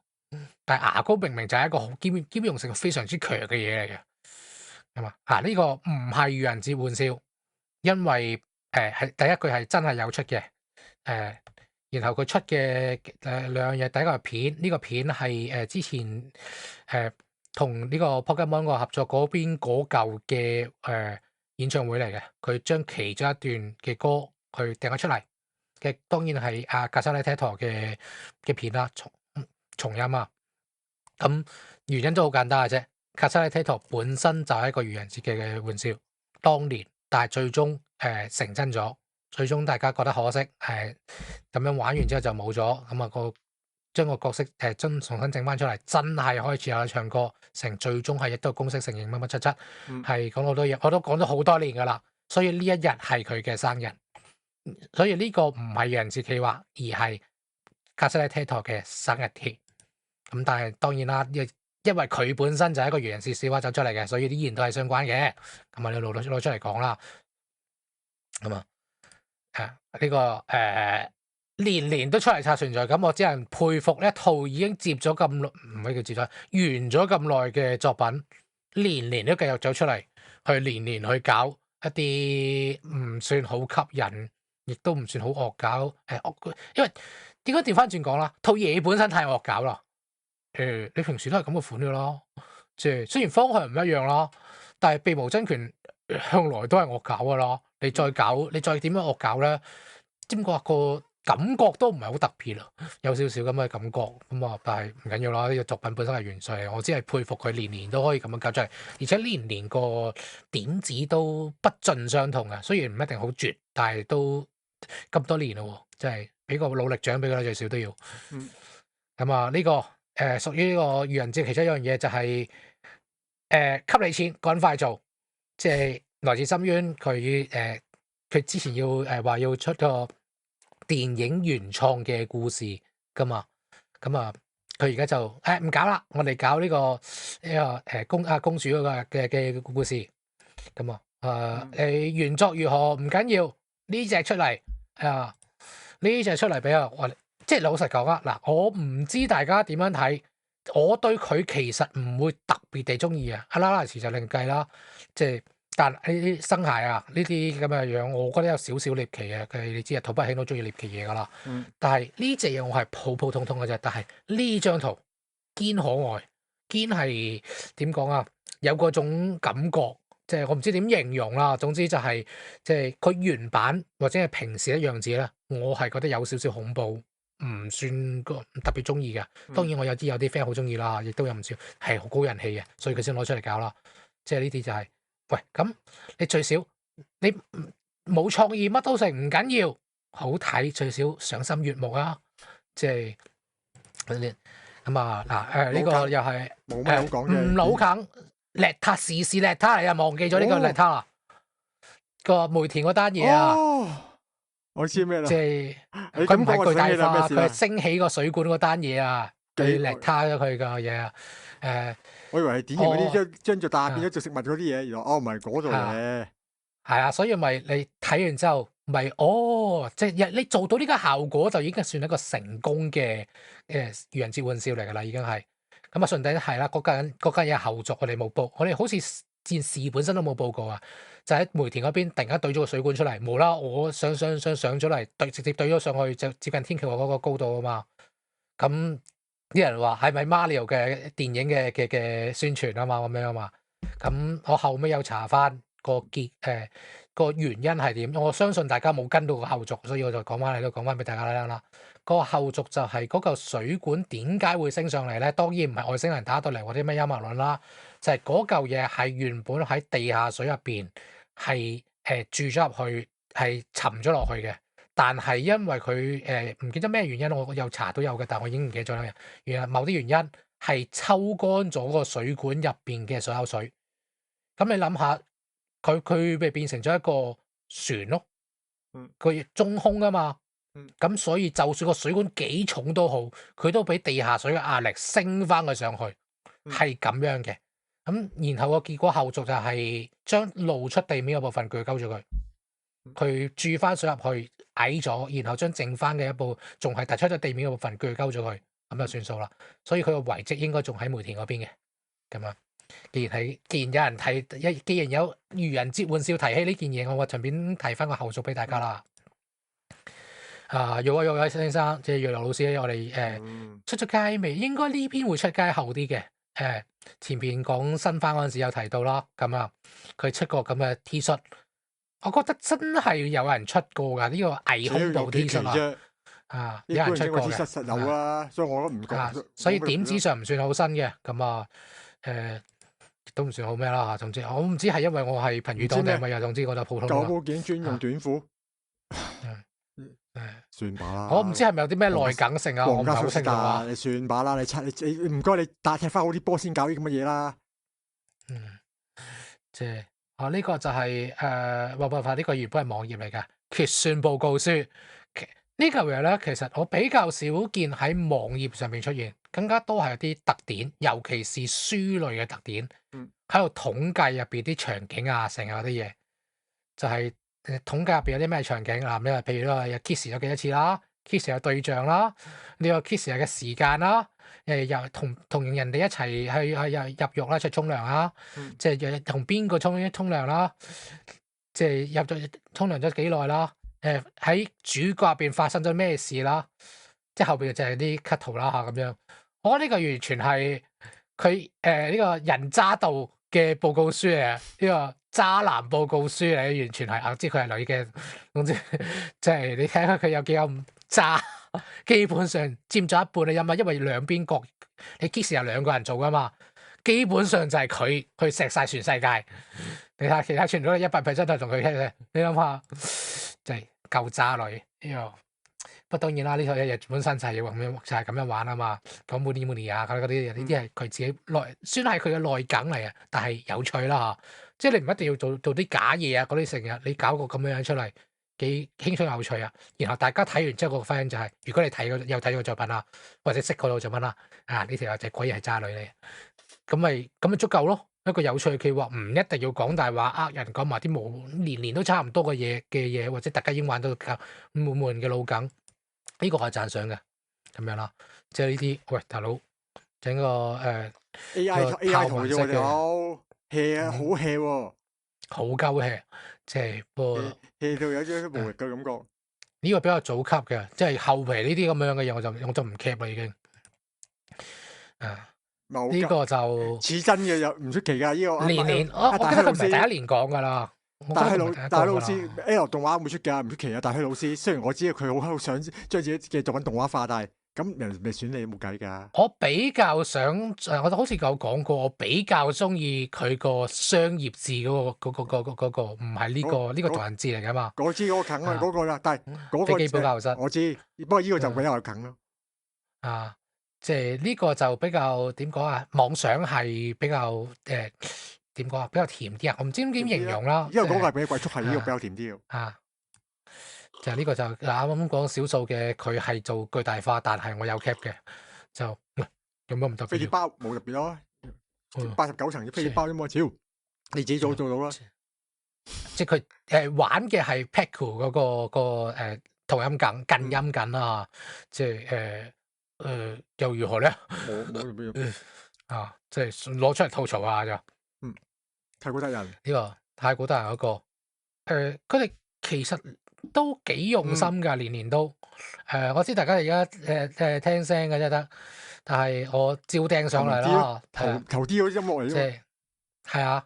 但係牙膏明明就係一個好兼容性非常之強嘅嘢嚟嘅，係嘛？呢個唔係愚人節玩笑，因為係第一句係真係有出嘅，然後佢出嘅兩樣嘢，第一個係片，呢個片係之前同呢個 Pokemon 個合作嗰邊嗰嚿嘅演唱會嚟嘅，佢將其中一段嘅歌去掟咗出嚟。嘅當然係卡莎拉鐵陀嘅片啦，重音啊。咁原因都好簡單嘅啫。卡莎拉鐵陀本身就係一個愚人節嘅玩笑，當年，但係最終成真咗，最終大家覺得可惜，咁樣玩完之後就冇咗。咁啊將個角色重新整翻出嚟，真係開始有得唱歌，最終係亦都公式承認乜乜七七，係講好多嘢，我都講咗好多年噶啦。所以呢一日係佢嘅生日。所以呢個唔係愚人節企劃，而係卡莎拉鐵陀嘅生日貼。咁但係當然啦，因為佢本身就係一個愚人節笑話走出嚟嘅，所以依然都係相關嘅。咁啊，你攞出嚟講啦。咁啊，呢個年年都出嚟刷存在感，我只能佩服一套已經接咗咁耐，唔可以叫接咗，完咗咁耐嘅作品，年年都繼續走出嚟，去年年去搞一啲唔算好吸引。亦都唔算好惡搞，因為點解調翻轉講啦？套嘢本身太惡搞啦。你平時都係咁嘅款嘅咯，即係雖然方向唔一樣啦，但係秘無真拳向來都係惡搞噶啦。你再搞，你再點樣惡搞咧？知唔知個感覺都唔係好特別啊，有少少咁嘅感覺咁啊，但係唔緊要啦。呢個作品本身係元帥嚟，我只係佩服佢年年都可以咁樣搞出嚟，而且年年個點子都不盡相同啊。雖然唔一定好絕，但係都咁多年咯，即係俾個努力獎俾佢啦，最少都要。嗯，咁啊，呢個屬於呢個愚人節其中一樣嘢就係給你錢趕快做，即係來自深淵佢之前要話要出個電影原創嘅故事噶嘛，咁啊佢而家就唔搞啦，我哋搞呢個公主嗰個嘅故事，咁你原作如何唔緊要，呢隻出嚟呢隻出嚟俾我，即係老實講啊，嗱，我唔知大家點樣睇，我對佢其實唔會特別地中意啊，阿拉拉詞就另計啦，即係。但呢啲生涯啊，呢啲咁嘅樣，我覺得有少少獵奇嘅。佢你知啊，土不興都中意獵奇嘢噶啦。但係呢隻嘢我係普普通通嘅啫。但係呢張圖堅可愛，堅係點講啊？有嗰種感覺，即係我唔知點形容啦。總之就係即係佢原版或者係平時嘅樣子咧，我係覺得有少少恐怖，唔算特別中意嘅。當然我有啲 friend 好中意啦，亦都有唔少係好高人氣嘅，所以佢先攞出嚟搞啦。即係呢啲就係。喂，咁你最少你冇創意乜都成唔緊要，好睇最少賞心悅目啊！即係咁啊嗱呢個又係冇咩好講嘅，唔老梗叻塔時事叻塔嚟啊！忘記咗呢個叻塔啦，個梅田嗰單嘢啊！我知咩啦？即係佢唔係巨大化，佢係升起個水管嗰單嘢啊！佢叻塔咗佢個嘢啊！我以為係典型嗰啲將做大變咗做食物嗰啲嘢，原來唔係嗰度嘅。係啊，所以咪你睇完之後，咪即係你做到呢個效果，就已經算係一個成功嘅愚人節玩笑嚟㗎啦，已經係。咁啊，順帶係啦，嗰間嘢後續我哋冇報，我哋好似件事本身都冇報告啊，就喺梅田嗰邊突然間對咗個水管出嚟，無啦，我上咗嚟直接對咗上去，就接近天橋嗰個高度啊嘛。咁啲人話係咪 Mario 嘅電影嘅宣傳啊嘛，咁樣啊嘛。咁我後尾有查翻個原因係點，我相信大家冇跟到個後續，所以我就講翻嚟都講翻俾大家聽啦。個後續就係嗰嚿水管點解會升上嚟咧？當然唔係外星人打到嚟或者咩陰謀論啦，就係嗰嚿嘢係原本喺地下水入邊係住咗入去，係沉咗落去嘅。但係因為佢唔記得咩原因，我又查都有嘅，但我已經唔記得咗啦。原來某啲原因係抽乾咗個水管入邊嘅所有水。咁你諗下，佢咪變成咗一個船咯？佢中空啊嘛。咁所以就算個水管幾重都好，佢都俾地下水嘅壓力升翻佢上去，係咁樣嘅。咁然後個結果後續就係將露出地面嘅部分鋸鳩咗佢。佢注翻水入去矮咗，然後將剩翻嘅一部仲係突出咗地面嘅部分鋸鳩咗佢，咁就算數啦。所以佢個遺跡應該仲喺梅田嗰邊嘅。咁啊，既然有人提，既然有愚人節玩笑提起呢件嘢，我順便提翻個後續俾大家啦。有位先生，即係若流老師，我哋出咗街未？應該呢篇會出街後啲嘅。前邊講新番嗰陣時有提到啦。咁啊，佢出個咁嘅 T 恤。我覺得真係有人出過㗎，呢個偽恐怖 T 恤啊！有人出過嘅，實有啦，所以我都唔覺。所以點子上唔算好新嘅，咁啊都唔算好咩啦嚇。總之我唔知係因為我係貧乳黨定係咪啊？總之我就普通啦。舊部件專用短褲，算吧啦。我唔知係咪有啲咩內梗性啊？我唔係好清楚啊。你算吧啦，你唔該你打踢翻好啲波先搞啲咁嘅嘢啦。即係。呢個就係冇辦法，呢個原本係網頁嚟㗎，決算報告書。呢嚿嘢咧，其實我比較少見喺網頁上面出現，更加多係有啲特點，尤其是書類嘅特點。喺度統計入邊啲場景啊，成日嗰啲嘢，就係統計入邊有啲咩場景啊？你話譬如有 kiss 咗幾多次啦 ，kiss 有對象啦，呢個 kiss 嘅時間啦。又同人哋一齊去入浴啦，出去沖涼啦，即係同邊個沖涼啦，即係入咗沖涼咗幾耐啦，喺主角入邊發生咗咩事啦，即係後邊就係啲 cut 圖啦嚇咁樣。我覺得呢個完全係佢呢個人渣道嘅報告書嚟啊，呢個渣男報告書嚟，完全係我知佢係女嘅，總之即係你睇下佢有幾咁渣，基本上佔咗一半啊，因為兩邊各你 kiss 係兩個人做噶嘛，基本上就係佢去錫晒全世界。你睇下其他全部都100%都係同佢傾嘅，你諗下，就係夠渣女呢個。不過當然啦，呢套嘢本身就係咁樣，就係咁樣玩啊嘛。講 money 啊，嗰啲嘢，呢啲係佢自己算係佢嘅內梗嚟啊。但係有趣啦嚇，即係你唔一定要做啲假嘢啊，嗰啲成日你搞個咁樣出嚟，幾輕鬆有趣啊。然後大家睇完之後個反應就係，如果你有睇過作品啊，或者識嗰套作品啦，呢條友仔果然係渣女嚟，咁咪足夠咯。一個有趣嘅企劃，唔一定要講大話呃人，講埋啲年都差唔多嘅嘢，或者大家已經玩到悶悶嘅老梗。呢個係讚賞嘅，咁樣啦，即係呢啲。喂，大佬，整個AI 圖啫喎，有 hea 啊，好 hea 喎，好鳩 hea，即係hea 到有種無力嘅感覺。呢個比較早級嘅，即係後期呢啲咁樣嘅嘢，我就唔 cap 啦已經。呢個就似真嘅又唔出奇㗎，呢個年我記得佢唔係第一年講㗎啦。大希老師 L 動畫會出㗎，唔出奇啊！大希老師雖然我知佢好想將自己嘅作品動畫化，但係咁人哋選你冇計㗎。我比較想我好似有講過，我比較中意佢個商業字嗰個，唔係呢個同人字嚟㗎嘛。我知嗰個梗啊，嗰個啦，但係嗰個飛機表教室我知，不過呢個就比較梗咯。即係呢個就比較點講啊？妄想係比較點講啊？比較甜啲啊！我唔知點形容啦。因為嗰個係比鬼畜係呢個比較甜啲就呢個就啱啱講少數嘅，佢係做巨大化，但係我有 cap 嘅，就有乜唔特別？飛碟包冇特別咯，89層嘅飛碟包啫嘛，超你自己做到啦。即係佢玩嘅係 Paco 嗰個同音梗近音梗啦，即係又如何咧？冇即係攞出嚟吐槽下就。太古達人呢個太古達人嗰個佢哋其實都幾用心㗎，年年都我知大家而家聽聲嘅啫得，但係我照掟上嚟啦。頭啲嗰啲音樂嚟啫，係啊，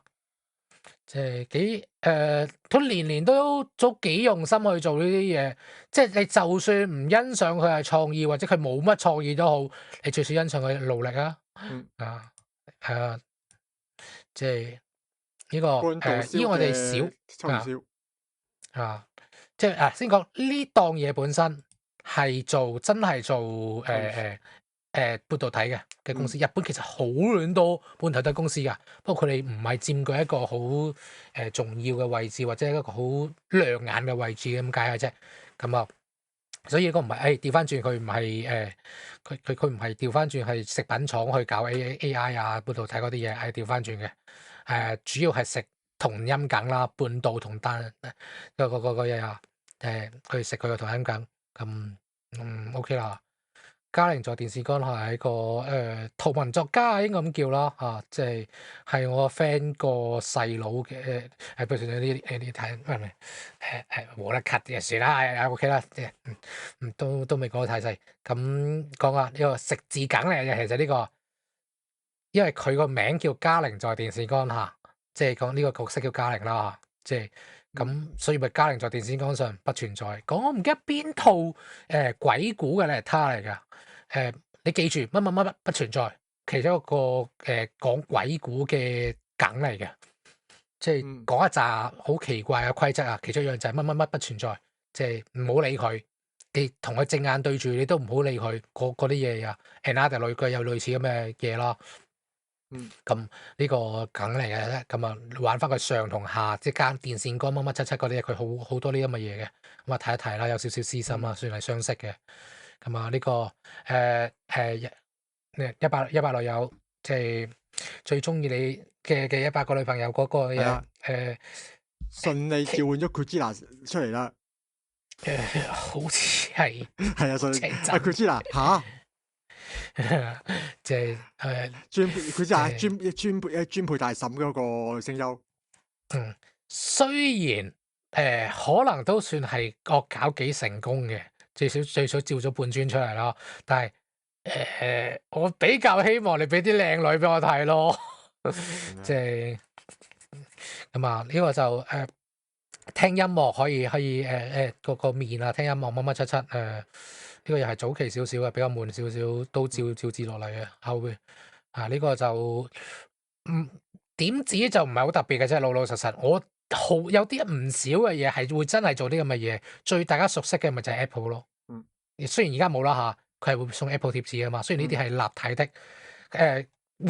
即係幾佢年年都幾用心去做呢啲嘢，即係你就算唔欣賞佢係創意，或者佢冇乜創意都好，你最少欣賞佢努力啊。即係呢個依我哋少即係先講呢檔嘢本身係真係做半導體嘅公司。日本其實好亂多半導體公司㗎，不過佢哋唔係佔據一個好重要嘅位置，或者一個好亮眼嘅位置咁解嘅啫。咁啊，所以呢個唔係調翻轉，佢唔係佢唔係調翻轉係食品廠去搞 AI 啊半導體嗰啲嘢，係調翻轉嘅。主要係食同音梗啦，半導同單個嘢啊，去食佢個同音梗咁OK 啦。嘉玲在電視竿係一個圖文作家應該咁叫啦即係我個 friend 個細佬嘅不如呢啲睇係咪冇得 cut 嘅算啦，OK 啦，都未講得太細。咁講下呢個食字梗嚟嘅，其實呢個。因為佢個名叫嘉玲在電視竿下，即係講呢個角色叫嘉玲啦，即係咁，所以咪嘉玲在電視竿上不存在。講我唔記得邊套鬼故嘅咧，係他嚟噶。你記住乜乜乜不存在，其中一個講鬼故嘅梗嚟嘅，即係講一紮好奇怪嘅規則啊。其中一樣就係乜乜乜不存在，即係唔好理佢，你同佢正眼對住，你都唔好理佢嗰啲嘢啊。another 類句有類似咁嘅嘢咯。咁呢個梗嚟嘅咧，咁啊玩翻佢上同下，即係間電線杆乜乜七七嗰啲嘢，佢好多呢咁嘅嘢嘅。咁啊睇一睇啦，有少少私心啦，算係相識嘅。咁啊呢個100女友，即係最中意你嘅100個女朋友嗰個嘢順利召喚咗佢之娜出嚟啦。好似係順利佢之娜吓。即係佢就係專配大嬸嗰個聲優。雖然可能都算係惡搞幾成功嘅，最少照咗半磚出嚟咯。但係我比較希望你俾啲靚女俾我睇咯，即係咁啊！呢個就聽音樂可以個面啊，聽音樂乜乜七七呢個又係早期少少嘅，比較悶少少，都照接落嚟嘅後邊呢個就點止就唔係好特別嘅啫，老老實實我有啲唔少嘅嘢係會真係做啲咁嘅嘢，最大家熟悉嘅咪就係 Apple 咯。雖然而家冇啦嚇，佢係會送 Apple 貼紙啊嘛。雖然呢啲係立體的，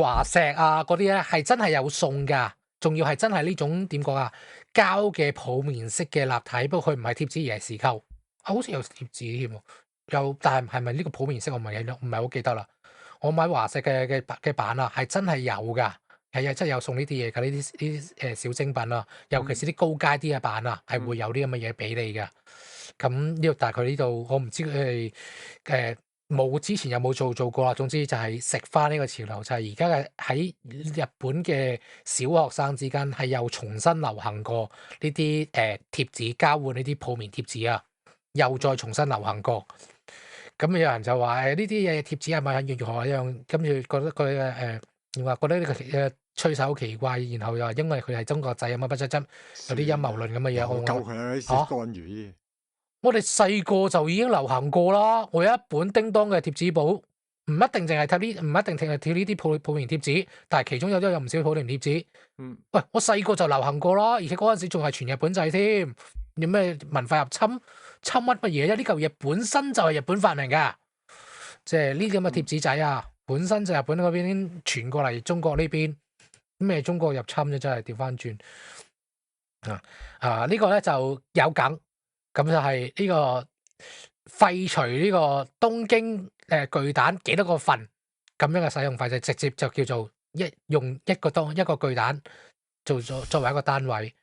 華碩啊嗰啲咧係真係有送㗎，仲要係真係呢種點講啊膠嘅泡棉式嘅立體，不過佢唔係貼紙而係匙扣，好似有貼紙添喎。但係咪呢個泡棉式我唔係好記得啦。我買華碩嘅版啊，係真係有㗎。係啊，真係有送呢啲嘢㗎，呢啲小精品啊，尤其是啲高階啲嘅版啊，係會有啲咁嘅嘢俾你㗎。咁呢度大概呢度，我唔知佢哋冇之前有冇做過啦。總之就係食翻呢個潮流，就係而家嘅喺日本嘅小學生之間係又重新流行過呢啲貼紙交換呢啲泡棉貼紙啊，又再重新流行過。咁有人就話呢啲嘢貼紙係咪如何一樣？跟住覺得佢覺得呢個趨勢好奇怪，然後又話因為佢係中國仔啊嘛，不有啲陰謀論咁嘅嘢。我救佢啊！啲干魚我哋細個就已經流行過啦。我有一本叮當嘅貼紙簿，唔一定淨係貼呢，唔一定淨係貼呢啲泡棉貼紙，但係其中有唔少泡棉貼紙。喂，我細個就流行過啦，而且嗰陣時仲係全日本製添。有咩文化入侵乜嘢？因為呢嚿嘢本身就係日本發明㗎，即係呢啲咁嘅貼紙仔啊，本身就日本嗰邊傳過嚟中國呢邊。咩中國入侵啫？真係調翻轉呢個咧就有梗，咁就係呢個廢除呢個東京巨蛋幾多個份咁樣嘅使用費，就直接就叫做用一個巨蛋作為一個單位。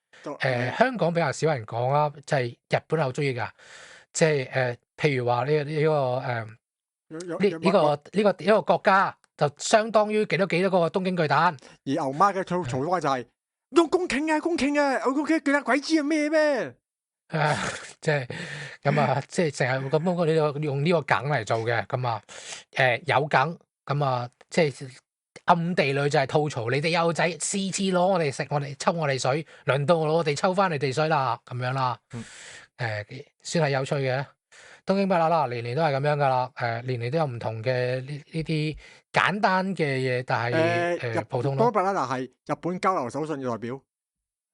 香港比較少人講啦，就係日本好中意㗎，即係譬如話呢個國家就相當於幾多個東京巨蛋。而牛媽嘅嘈話就係用公頃啊，公頃啊，我公頃巨蛋鬼知係咩咩？即係咁啊，即係成日咁用呢個梗嚟做嘅，咁啊有梗，咁啊即係暗地裏就係吐槽你哋幼仔次次攞我哋食，我哋抽我哋水，輪到我哋抽翻你哋水啦，咁樣啦。算係有趣嘅。東京巴啦啦年年都係咁樣噶啦，年年都有唔同嘅呢啲簡單嘅嘢，但係普通咯。東京巴啦啦係日本交流手信嘅代表，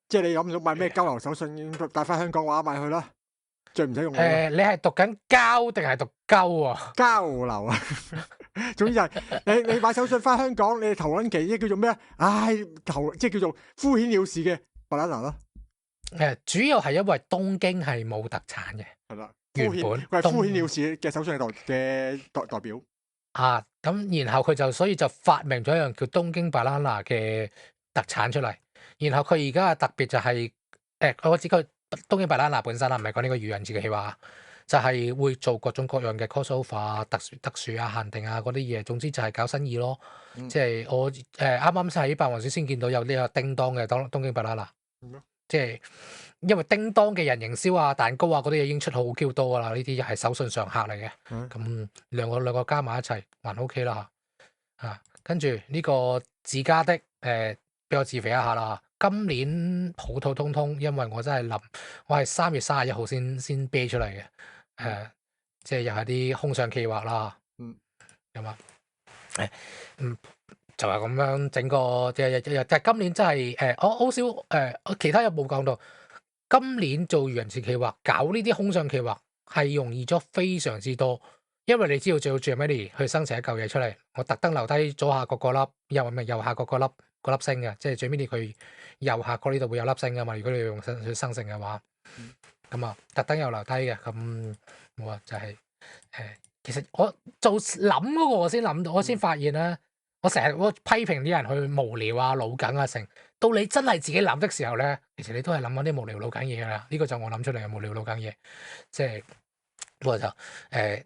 即係你諗唔到買咩交流手信帶翻香港話買去啦，最唔使用。你係讀緊交定係讀鳩啊？交流啊！總之就係你買手信翻香港，你頭撚期即叫做咩啊？唉，即係叫做敷衍了事嘅巴啦啦咯。主要係因為東京係冇特產嘅，係啦。原本佢係敷衍了事嘅手信嘅代表咁然後佢所以就發明咗一樣叫東京 banana 嘅特產出嚟。然後佢而家嘅特別就係我知佢東京 banana 本身啦，唔係講呢個愚人節嘅戲話，就係會做各種各樣嘅 crossover 啊、特殊啊、限定啊嗰啲嘢，總之就係搞生意咯。即係我啱啱喺百王書先見到有呢個叮當嘅東京 banana，即係。因為叮當嘅人形燒啊、蛋糕啊嗰啲嘢已經出好 Q 多噶啦，呢啲係手信常客嚟嘅。咁兩個加埋一齊還 OK 啦嚇。跟住呢個自家的俾我自肥一下啦。今年普普通通，因為我真係我係3月31號先啤出嚟嘅。即係又係啲空想企劃啦。咁啊就係咁樣整個但係今年真係我好少其他有冇講到。今年做愚人節企劃，搞呢啲空想企劃係容易咗非常之多，因為你知道最 Gemini 去生成一嚿嘢出嚟，我特登留低左下角個粒，右下角個粒星嘅，即係 Gemini 佢右下角呢度會有粒星噶嘛。如果你要用去生成嘅話，咁啊特登又留低嘅，咁我話就係其實我做諗嗰個我先諗到，我先發現啦。我成日批評啲人去無聊啊、老梗啊成，到你真係自己諗的時候咧，其實你都係諗緊啲無聊老梗嘢噶啦。呢個就我諗出嚟嘅無聊老梗嘢，即係不過就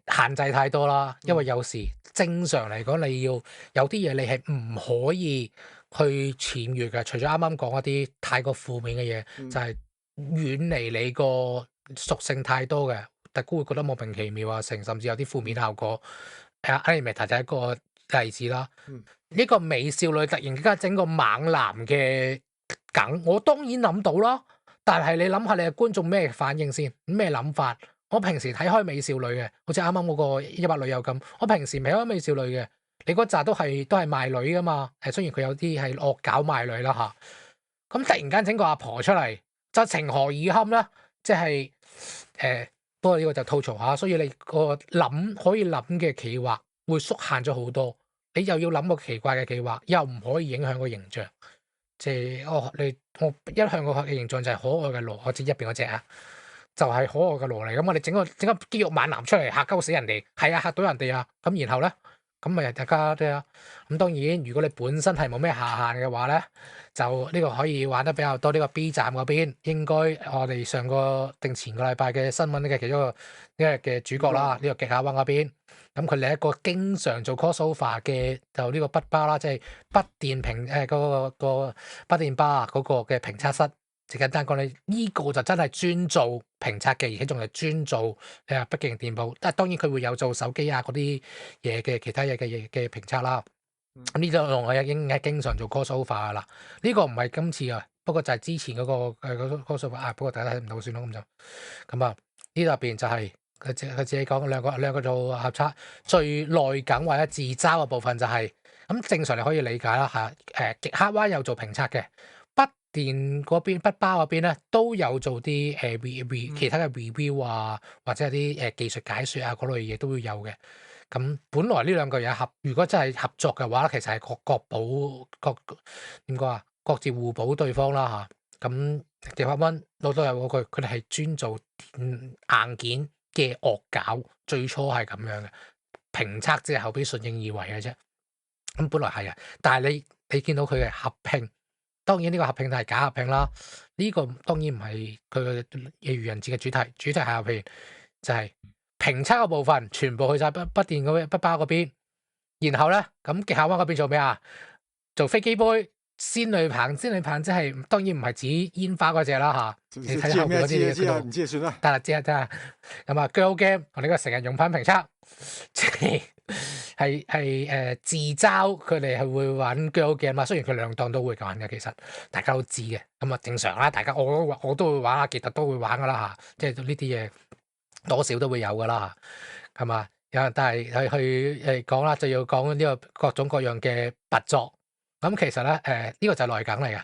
限制太多啦。因為有時正常嚟講，你要有啲嘢你係唔可以去僭越嘅，除咗啱啱講一啲太過負面嘅嘢，就係遠離你個屬性太多嘅，特估會覺得莫名其妙啊，甚至有啲負面效果。Animator 就係一個例子啦。嗯呢個美少女突然間整個猛男嘅梗，我當然諗到啦。但係你諗下，你係觀眾咩反應先？咩諗法？我平時睇開美少女嘅，好似啱啱嗰個100女友咁。我平時唔睇開美少女嘅，你嗰扎都係賣女噶嘛？雖然佢有啲係惡搞賣女啦嚇。咁突然間整個阿婆出嚟，就情何以堪啦？即係不過呢個就吐槽下，所以你個可以諗嘅企劃會縮限咗好多。你又要諗個奇怪嘅企劃，又唔可以影響個形象。即係我一向個形象就係可愛嘅羅，我知入邊嗰隻啊，就係可愛嘅羅嚟。咁我哋整個肌肉猛男出嚟嚇鳩死人哋，係啊，嚇到人哋啊。咁然後咧，咁咪大家都啊。咁當然，如果你本身係冇咩下限嘅話咧，就呢個可以玩得比較多。呢個 B 站嗰邊應該我哋上個定前個禮拜嘅新聞嘅其中一個呢個嘅主角啦，呢個極下灣嗰邊。咁佢另一個經常做 crossover 嘅就呢個筆巴啦，即係筆電嗰個筆電巴嗰個嘅評測室。就簡單講，你呢個就真係專做評測嘅，而且仲係專做筆記型電腦。但係當然佢會有做手機啊嗰啲嘢嘅其他嘢嘅評測啦。咁呢度我已經係經常做 crossover 噶啦。呢個唔係今次啊，不過就係之前嗰個 crossover 啊。不過大家睇唔到算咯，咁啊呢度入邊就係佢自己講兩個做合測最內梗或者自嘲嘅部分就係咁正常你可以理解啦嚇。極黑灣有做評測嘅，筆電嗰邊筆包嗰邊咧都有做啲其他嘅 review 啊，或者係啲技術解說啊嗰類嘢都會有嘅。咁本來呢兩個嘢如果真係合作嘅話，其實係點講啊？各自互補對方啦嚇。咁極黑灣攞到有嗰句，佢哋係專做硬件嘅惡搞，最初係咁樣嘅評測，即係後邊順應而為嘅啫。咁本來係啊，但係你見到佢嘅合併，當然呢個合併係假合併啦。呢個當然唔係佢嘅嘢愚人節嘅主題，主題係合併，就係評測嘅部分全部去晒筆電嗰邊筆包嗰邊，然後咧咁極下灣嗰邊做咩啊？做飛機杯。仙女棒即係當然唔係指煙花嗰只啦嚇，你睇後邊嗰啲嘢唔知就算啦。得啦，知啦。咁啊 girl game 我哋個成日用品評測，即係自嘲佢哋係會玩 girl game 嘛。雖然佢兩檔都會玩嘅，其實大家都知嘅。咁啊正常啦，大家我都會玩啊，傑特都會玩噶啦嚇，即係呢啲嘢多少都會有噶啦嚇，係嘛？但係去講啦，就要講呢個各種各樣嘅拔作。咁其實咧，呢個就係內梗嚟嘅。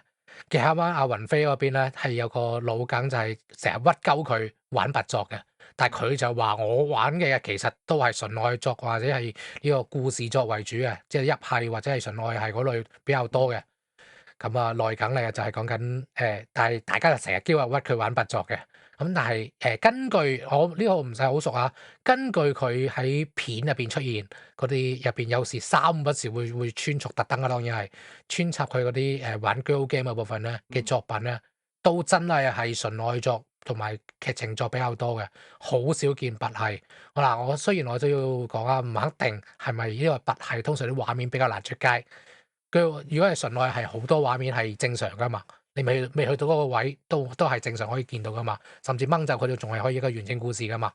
極下灣阿雲飛嗰邊咧係有個老梗，就係成日屈鳩佢玩拔作嘅。但係佢就話我玩嘅其實都係純愛作或者係呢個故事作為主嘅，即係一系或者係純愛係嗰類比較多嘅。咁啊內梗嚟嘅就係講緊但係大家就成日叫屈佢玩拔作嘅。咁但係根據我呢個唔使好熟啊，根據佢喺片入邊出現嗰啲入邊有時三不時會穿插特登啊，當然係穿插佢嗰啲玩 girl game 嘅部分咧嘅作品咧，都真係純愛作同埋劇情作比較多嘅，好少見拔系。嗱，我雖然我都要講啊，唔肯定係咪呢個拔系，通常啲畫面比較難出街。佢如果係純愛係好多畫面係正常噶嘛。你未去到嗰個位，都係正常可以見到噶嘛，甚至掹走佢都仲係可以一個完整故事噶嘛，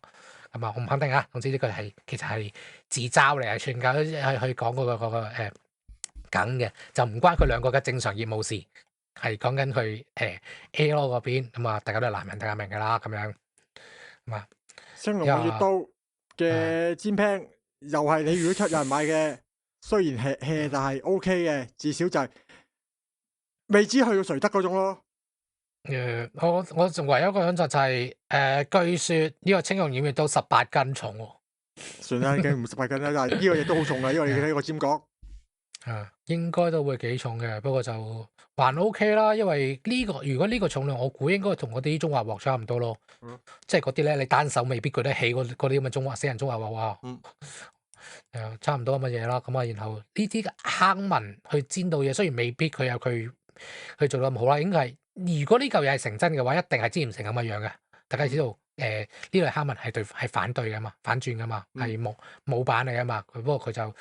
係嘛？我唔肯定啊。總之呢個其實係自嘲嚟，係串搞去講嗰個梗嘅，就唔關佢兩個嘅正常業務事，係講緊佢A 咯嗰邊咁啊。大家都係男人，大家明㗎啦，咁樣咁啊。青龍偃月刀嘅煎 pan 又係你如果出有人買嘅，雖然係 hea 但係 OK 嘅，至少就係。未知去到誰得嗰種咯。我仲唯一一個想就係據說呢個青龍偃月刀18斤重喎。算啦，已經唔18斤啦，但係呢個嘢都好重啦，因為你睇個尖角。應該都會幾重嘅，不過就還 OK 啦。因為如果呢個重量，我估應該同嗰啲中華鑊差唔多咯。即係嗰啲咧，你單手未必舉得起嗰啲咁嘅死人中華鑊喎。差唔多咁嘅嘢啦。咁啊，然後呢啲坑紋去煎到嘢，雖然未必佢有佢做到咁好啦，應該係如果呢嚿嘢係成真嘅話，一定係煎唔成咁嘅樣嘅。大家知道呢類坑紋係反對嘅嘛，反轉嘅嘛，係冇版嚟嘅嘛。不過佢就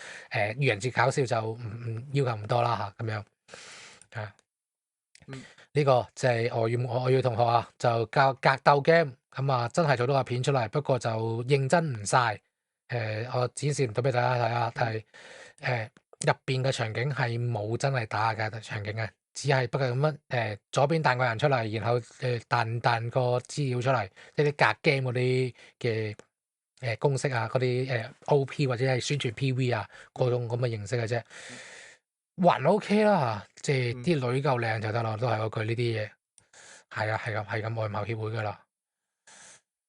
愚人節搞笑就唔要求唔多啦嚇，咁樣呢個就係我要同學啊，就教格鬥 game 咁啊，真係做到個片出嚟，不過就認真唔晒。我展示唔到俾大家睇啊，但係入邊嘅場景係冇真係打嘅場景嘅，只係不過咁樣左邊彈個人出嚟，然後彈個資料出嚟，即係啲格 game 嗰啲嘅公式啊，嗰啲OP 或者係宣傳 PV 啊嗰種咁嘅形式嘅啫，還 OK 啦嚇，即係啲女夠靚就得啦，都係嗰句呢啲嘢，係啊係咁外貌協會噶啦。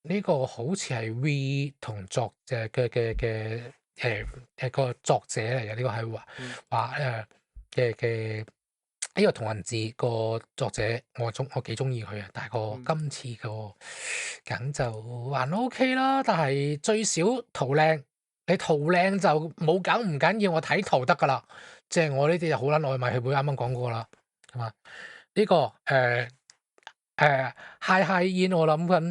呢個好似係 V 同作者嘅個作者嚟嘅，呢個係話嘅呢個同人誌個作者，我幾中意佢啊，但係個今次個梗就還 OK 啦，但係最少圖靚，你圖靚就冇梗唔緊要，我睇圖得噶啦，即係我呢啲就好撚外貌協會啱啱講過啦，係嘛？呢個Hi Yin 我諗緊，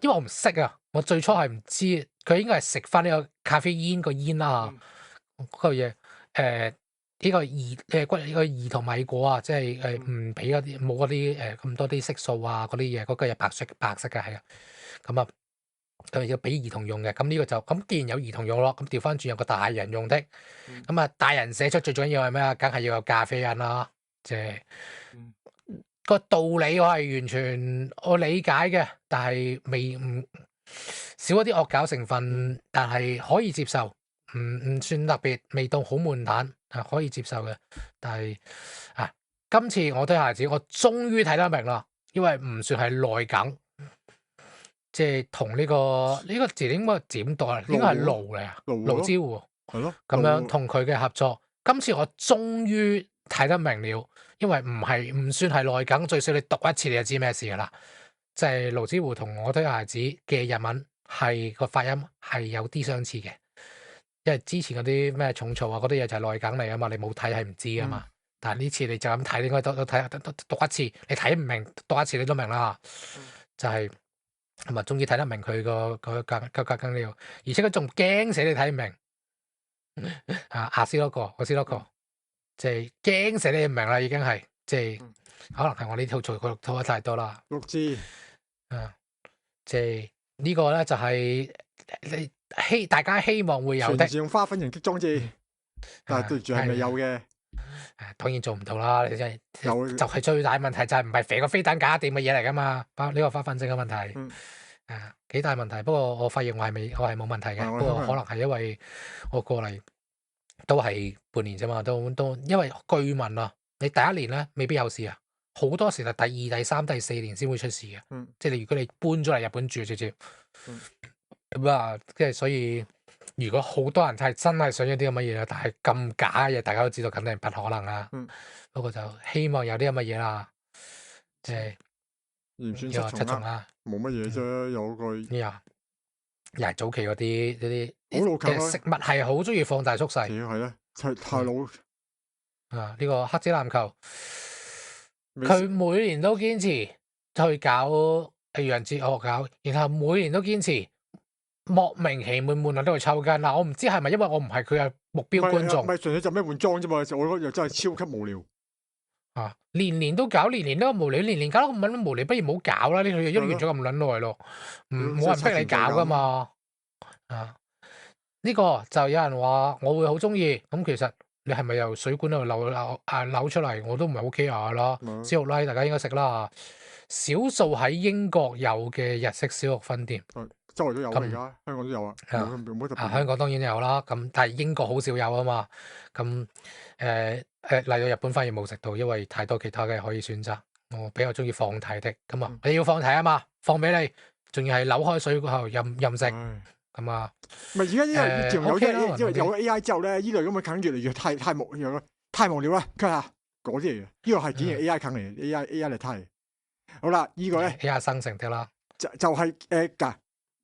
因為我唔識啊，我最初係唔知佢應該係食翻呢個咖啡煙個煙啦嗰個嘢，呢個呢個兒童米果啊，即係唔俾嗰啲冇嗰啲咁多啲色素啊嗰啲嘢，嗰個係白色嘅係啊，咁啊佢要俾兒童用嘅，咁呢個就咁既然有兒童用咯，咁調翻轉有個大人用的，咁啊大人寫出最重要係咩啊？梗係要有咖啡因啦，即係。個道理我係完全我理解嘅，但係少一啲惡搞成分，但係可以接受，唔算特別，味道好悶淡啊，可以接受嘅。但係今次我對孩子，我終於睇得明啦，因為唔算係內梗，即係同呢個字應該點讀啊？應該係盧嚟啊，盧之湖係咯，咁樣同佢嘅合作，今次我終於睇得明了。因為唔算係內梗，最少你讀一次你就知咩事噶啦。即係盧之湖同我對孩子嘅日文係個發音係有啲相似嘅，因為之前嗰啲咩重嘈啊嗰啲嘢就係內梗嚟啊嘛，你冇睇係唔知啊嘛。但係呢次你就咁睇，應該都睇讀一次，你睇唔明讀一次你都明啦。就係同埋終於睇得明佢個更料，而且佢仲驚死你睇唔明阿斯多個，即係驚死你唔明啦，已經係即係可能係我呢套做佢套得太多啦。六字即係呢個咧就係你大家希望會有的，全自用花粉型擊裝置，但係對住係未有嘅。當然做唔到啦，你真係就係最大問題就係唔係肥個飛彈搞掂嘅嘢嚟噶嘛？呢個花粉症嘅問題，幾大問題。不過我發現我係冇問題嘅，不過可能係因為我過嚟。都係半年啫嘛，都因為據聞啊，你第一年咧未必有事啊，好多時係第二、第三、第四年先會出事嘅。即係如果你搬咗嚟日本住直接，咁啊，即係所以如果好多人係真係想要啲咁嘅嘢，但係咁假嘅嘢，大家都知道肯定不可能啦。不過就希望有啲咁嘅嘢啦，即係唔算七重啦，冇乜嘢啫，有個。又係早期嗰啲好老舊食物係好中意放大縮細，係咧，太老呢個黑子籃球，佢每年都堅持去搞楊哲學搞，然後每年都堅持莫名其妙悶啊都去抽筋嗱，我唔知係咪因為我唔係佢嘅目標觀眾，唔係純粹就咩換裝啫嘛，我覺得又真係超級無聊年年都搞，年年都無聊，年年搞到咁撚無聊，不如唔好搞啦！呢套嘢都完咗咁撚耐咯，冇人逼你搞噶嘛。呢個就有人話我會好中意，咁其實你係咪由水管度扭出嚟，我都唔係好 care 啦。燒肉拉大家應該食啦，少數喺英國有嘅日式燒肉分店，周圍都有而家，香港都有啊。香港當然有啦，咁但係英國好少有啊嘛。咁嚟到日本反而冇食到，因為太多其他嘅可以選擇。我比較中意放題的，咁啊你要放題啊嘛，放俾你，仲要係扭開水嗰後任食，咁啊。唔係而家因為有 AI 之後咧，呢類咁嘅梗越嚟越太無聊啦。佢話嗰啲嚟嘅，呢個係竟然 AI 梗嚟嘅，AI 嚟睇。好啦，呢個咧 AI 生成的啦，就係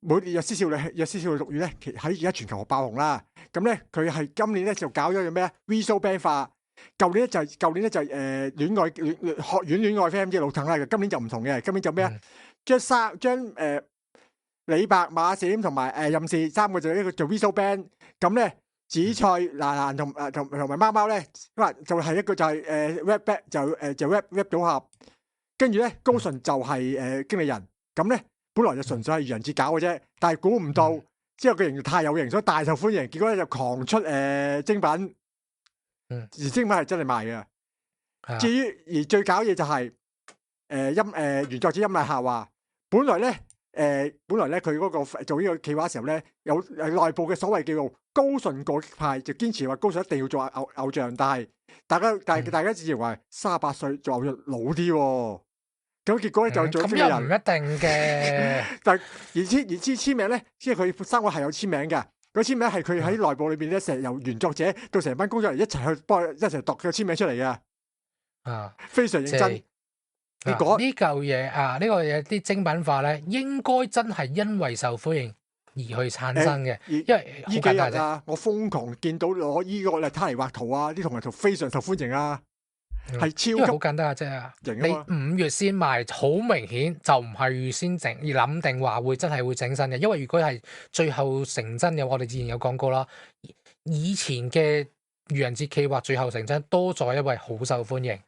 每年日師少女陸羽咧，喺而家全球爆紅啦。咁咧佢係今年咧就搞咗個咩啊 Visual Band 化。舊年咧就係戀愛學院戀愛 FM 嘅老藤啦。今年就唔同嘅，今年就咩啊？將李白、馬閃同埋任士三個就一個做 Visual Band。咁咧紫菜、蘭蘭同埋貓貓咧，就係一個就係rap back 就 rap 組合。跟住咧高純就係經理人。咁咧本來就純粹係楊哲搞嘅啫，但係估唔到之後佢形象太有型，所以大受歡迎，結果咧就狂出精品。嗯而精品係真係賣嘅。係啊至於而最搞嘢就係原作者音禮夏話，本來咧佢嗰個做呢個企劃時候咧，有內部嘅所謂叫做高順過激派，就堅持話高順一定要做偶像，但係大家自認為38歲做偶像老啲喎。咁結果咧就做咗咁又唔經理人。一定嘅。但係而簽名咧，即係佢三個係有簽名嘅。嗰簽名係佢喺內部裏邊咧，成日由原作者到成班工作人員一齊去幫佢一齊讀佢個簽名出嚟嘅，啊，非常認真。即係結果呢嚿嘢啊，呢個嘢啲精品化咧，應該真係因為受歡迎而去產生嘅，因為好呢幾日簡單啫。啊，我瘋狂見到攞依個嚟睇嚟畫圖啊，啲同人圖非常受歡迎啊，係超級因為好簡單啊，即係型啊嘛。你5月先賣，好明顯就唔係預先整而諗定話會真係會整身嘅。因為如果係最後成真嘅，我哋之前有講過啦，以前嘅愚人節企劃最後成真多在因為好受歡迎，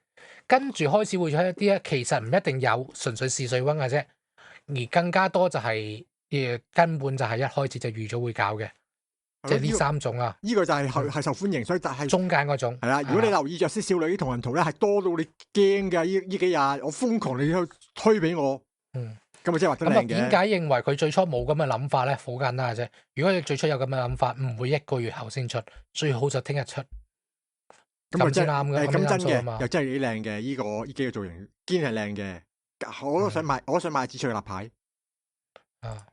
跟住開始會出一啲咧，其實唔一定有，純粹試水溫嘅啫，而更加多就係、根本就係一開始就預咗會搞嘅，即係呢3種啊，呢個就係受歡迎，所以就係中間嗰種係啦。如果你留意着啲少女啲同人圖咧，係多到你驚㗎。呢幾日我瘋狂你去推俾我，咁咪即係畫得咁啊，靚點解嘅。認為佢最初冇咁嘅諗法咧？好簡單嘅啫。如果你最初有咁嘅諗法，唔會1個月後先出，最好就聽日出。咁咁真先啱嘅，咁真啱數啊嘛嘅，又真係幾靚嘅。呢幾個造型堅係靚嘅，我都想買，我都想買紫翠嘅立牌。啊，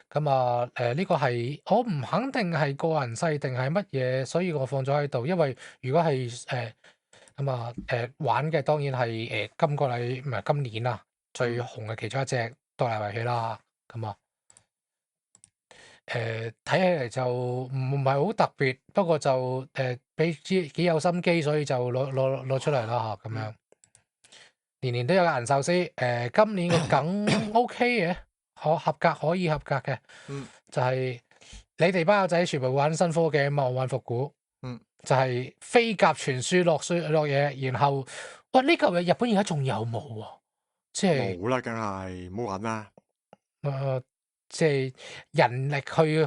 咁啊，呢個係我唔肯定係個人勢定係乜嘢，所以我放咗喺度。因為如果係咁啊玩嘅，當然係今個禮唔係今年啊最紅嘅其中一隻多大遊戲啦。咁啊睇起嚟就唔係好特別，不過就俾幾有心機，所以就攞出嚟啦嚇咁樣。年年都有個銀壽司，今年個梗 OK 嘅，合格可以合格嘅，就係你哋班友仔全部玩新科技啊嘛，我玩復古，就係飛鴿傳書落嘢，然後哇呢嚿嘢日本而家仲有冇喎？即係冇啦，梗係唔好玩啦。即係人力去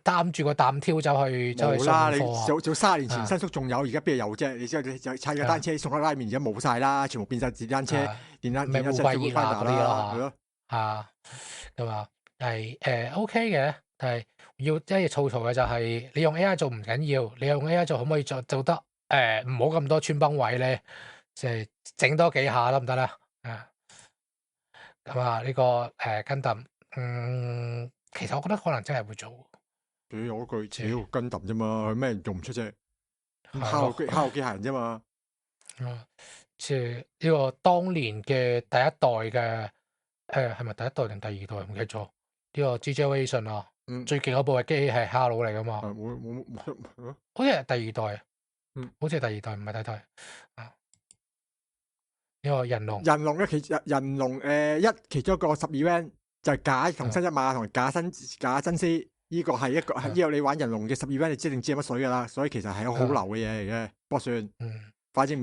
擔住個擔挑走去冇啦，你送貨啊！早30年前新宿仲有，而家邊有啫？你之後你踩個單車送個拉麵，而家冇晒啦，全部變晒電單車、電單車、小熱翻打啦，係咯咯。咁啊係OK 嘅，但係要一嘢吐槽嘅就係你用 AI 做唔緊要，你用 AI 做可唔可以做得唔好咁多穿崩位咧？即係整多幾下得唔得咧？咁啊呢個Gundam，其實我覺得可能真係會做。我句Gundam啫嘛，佢咩做唔出啫？敲機械人啫嘛。即係呢個當年嘅第一代嘅係咪第一代定第二代唔記得咗？呢個 G-Generation 啊，最勁嗰部嘅機器係 Hello 嚟噶嘛？好似係第二代，好似係第二代，唔係第一代啊。呢個人龍人龍其中一個12 van 就係假同新一馬同假真絲，呢個係一個呢個你玩人龍嘅12 van，你知定知係乜水噶啦，所以其實係一個好流嘅嘢嚟嘅，不過算，反正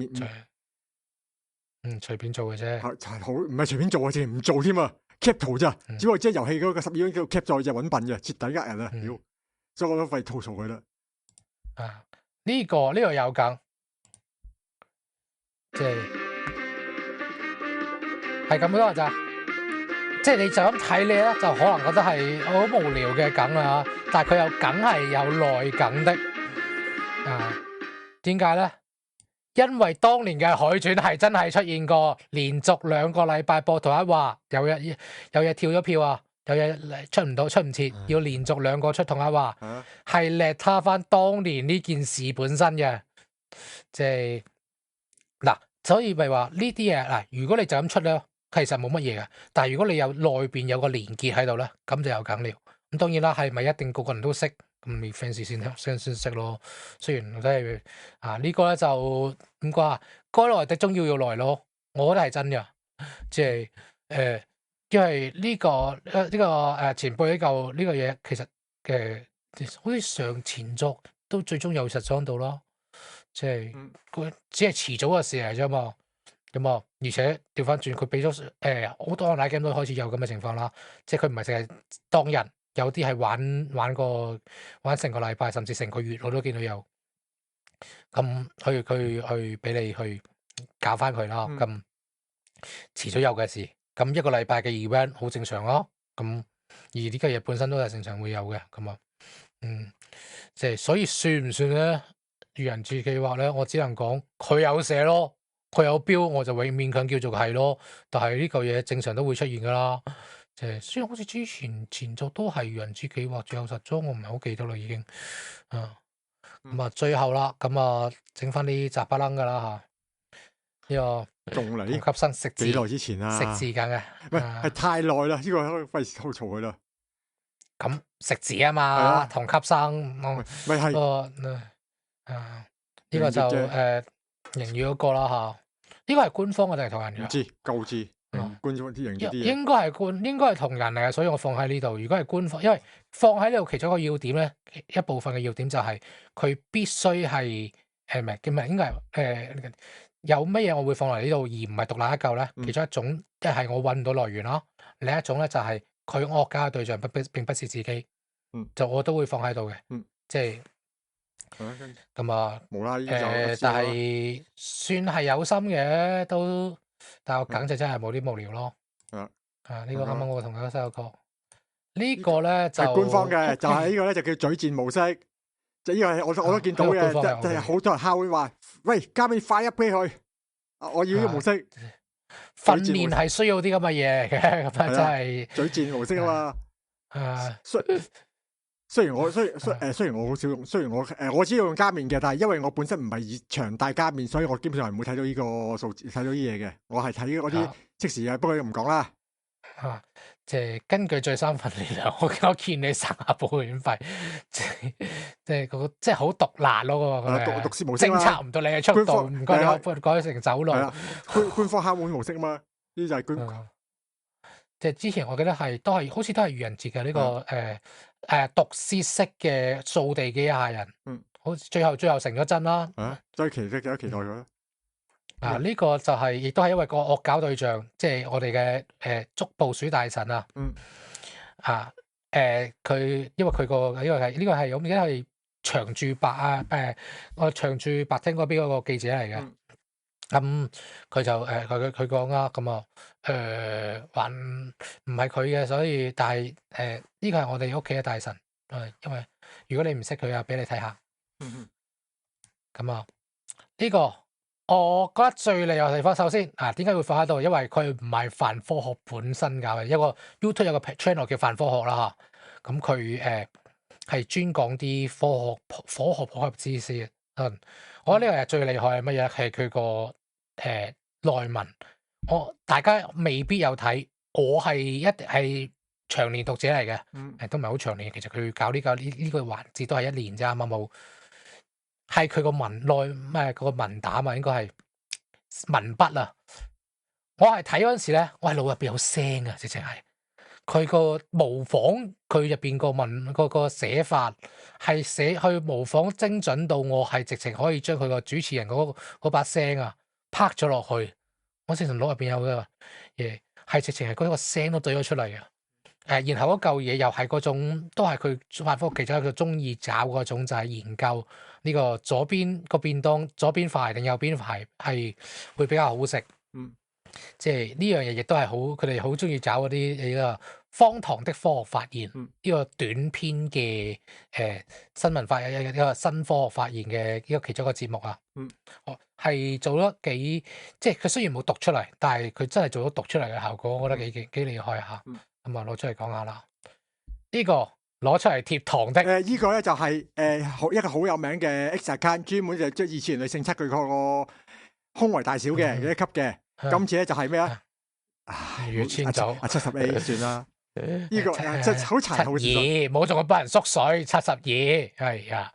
隨便做嘅啫，好唔係隨便做啊，淨係唔做添啊 ，cap 圖咋，只不過即係遊戲嗰個12 van 叫 cap 咗就揾笨嘅，徹底呃人啊，屌，所以我都費吐槽佢啦。呢個有梗，即係咁多咋，即係你就咁睇你咧，就可能覺得係好無聊嘅梗啦，但係佢又梗係有內梗的，點解咧？因為當年嘅海傳係真係出現過，連續2個禮拜播同一話，有日跳咗票啊，有日出唔切，要連續2個出同一話，係叻他翻當年呢件事本身嘅，即係嗱，所以咪話呢啲嘢嗱，如果你就咁出咧，其實冇乜嘢嘅，但係如果你有內邊有個連結喺度咧，咁就有梗料。咁當然啦，係咪一定個個人都識？咁你 fans 先識咯。雖然都係呢個咧就點講啊？該來的終要來咯，我覺得係真嘅。即係因為呢個前輩呢個嘢，其實好似上前作都最終有實裝到咯。即係佢只係遲早嘅事嚟啫嘛。咁啊，而且調翻轉佢俾咗好多 online game 都開始有咁嘅情況啦。即係佢唔係淨係當人。有啲係玩成個禮拜，甚至成個月，我都見到有。咁去俾你去搞翻佢啦。咁遲早有嘅事。咁一個禮拜嘅 event 好正常咯。咁而呢個嘢本身都係正常會有嘅。咁啊，即係所以算唔算咧？愚人節計劃咧，我只能講佢有寫咯，佢有標，我就永勉強叫做係咯。但係呢個嘢正常都會出現噶啦。即係雖然好似之前作都係愚人節計劃最後實裝，我唔係好記得啦已經。咁啊，最後啦，咁啊，整翻啲雜不楞噶啦嚇。呢個仲嚟同級生食字幾耐之前啊？食字緊嘅，唔係係太耐啦，呢個費事好嘈佢啦。咁食字啊嘛，同級生，咪係呢個就盈餘嗰個啦嚇。呢個係官方嘅定係同人嘅？唔知夠知，官方啲人啲嘢應該係同人嚟嘅，所以我放喺呢度。如果係官方，因為放喺呢度其中一個要點咧，一部分嘅要點就係佢必須係唔係應該係有乜嘢我會放嚟呢度，而唔係獨立一嚿咧。其中一種一係我揾唔到來源咯，另一種咧就係佢惡搞嘅對象並不是自己，就我都會放喺度嘅，即係咁啊。無啦但係算係有心嘅都。但我梗就真係冇啲無聊咯。呢個啱啱我同佢收個呢個咧就係官方嘅，就係呢個咧就叫嘴戰模式。就呢個係我都見到嘅，即係好多人敲會話：喂，加邊快一俾佢！我要呢個模式。訓練係需要啲咁嘅嘢嘅，咁啊真係嘴戰模式啊嘛。雖然我好少用，雖然我知道用加面嘅，但係因為我本身唔係以長大加面，所以我基本上係唔會睇到呢個數字，睇到啲嘢嘅。我係睇嗰啲即時嘅，不過唔講啦。即係根據最新訓練量，我見你省下保險費，即係好毒辣咯個讀書模式偵測唔到你嘅速度，唔該你改成走路。官方敲門模式啊嘛，呢就係官。即係之前我記得好似都係愚人節嘅呢個毒舌式嘅掃地機械人，好似最後成咗真啦。所以期待佢。呢個就係亦都係因為個惡搞對象，即係我哋嘅捉捕鼠大神啊。佢因為佢呢個係我記得係長駐白啊，我長駐白廳嗰邊嗰個記者嚟嘅。咁佢就佢講啦，咁啊還唔係佢嘅，所以但係呢個係我哋屋企嘅大神，因為如果你唔識佢啊，俾你睇下。咁啊呢個我覺得最厲害嘅地方，首先點解會放喺度？因為佢唔係泛科學本身搞嘅，一個 YouTube 有個 channel 叫泛科學啦嚇。咁佢係專講啲科學普及知識。我覺得呢個係最厲害係乜嘢？係佢個內文，大家未必有睇。我係長年讀者嚟嘅，都唔係好長年。其實佢搞呢個環節都係1年啫，啱啱冇。係佢個個文膽啊，應該係文筆啊。我係睇嗰陣時咧，我係腦入邊有聲啊，直情係佢個模仿佢入邊個寫法係寫去模仿精準到我係直情可以將佢個主持人嗰把聲啊拍咗落去。我直情腦入邊有嘅嘢係直情係嗰個聲都對咗出嚟嘅。然後嗰嚿嘢又係嗰種，都係佢發科其中一個中意找嗰種，就係研究呢個左邊個便當左邊塊定右邊塊係會比較好食。即係呢樣嘢亦都係好，佢哋好中意找嗰啲呢個荒唐的科學發現呢個短篇嘅新聞發現一個新科學發現嘅呢個其中一個節目啊。係做得幾，即係佢雖然冇讀出嚟，但係佢真係做咗讀出嚟嘅效果，我覺得幾厲害下。咁啊，攞出嚟講下啦。呢個攞出嚟貼堂的。呢個咧就係一個好有名嘅 X account，專門就即係以前女性測佢個胸圍大小嘅一級嘅。今次咧就係咩啊？越遷走70A 算啦。呢個即係好殘酷。72，冇仲要幫人縮水72，係啊，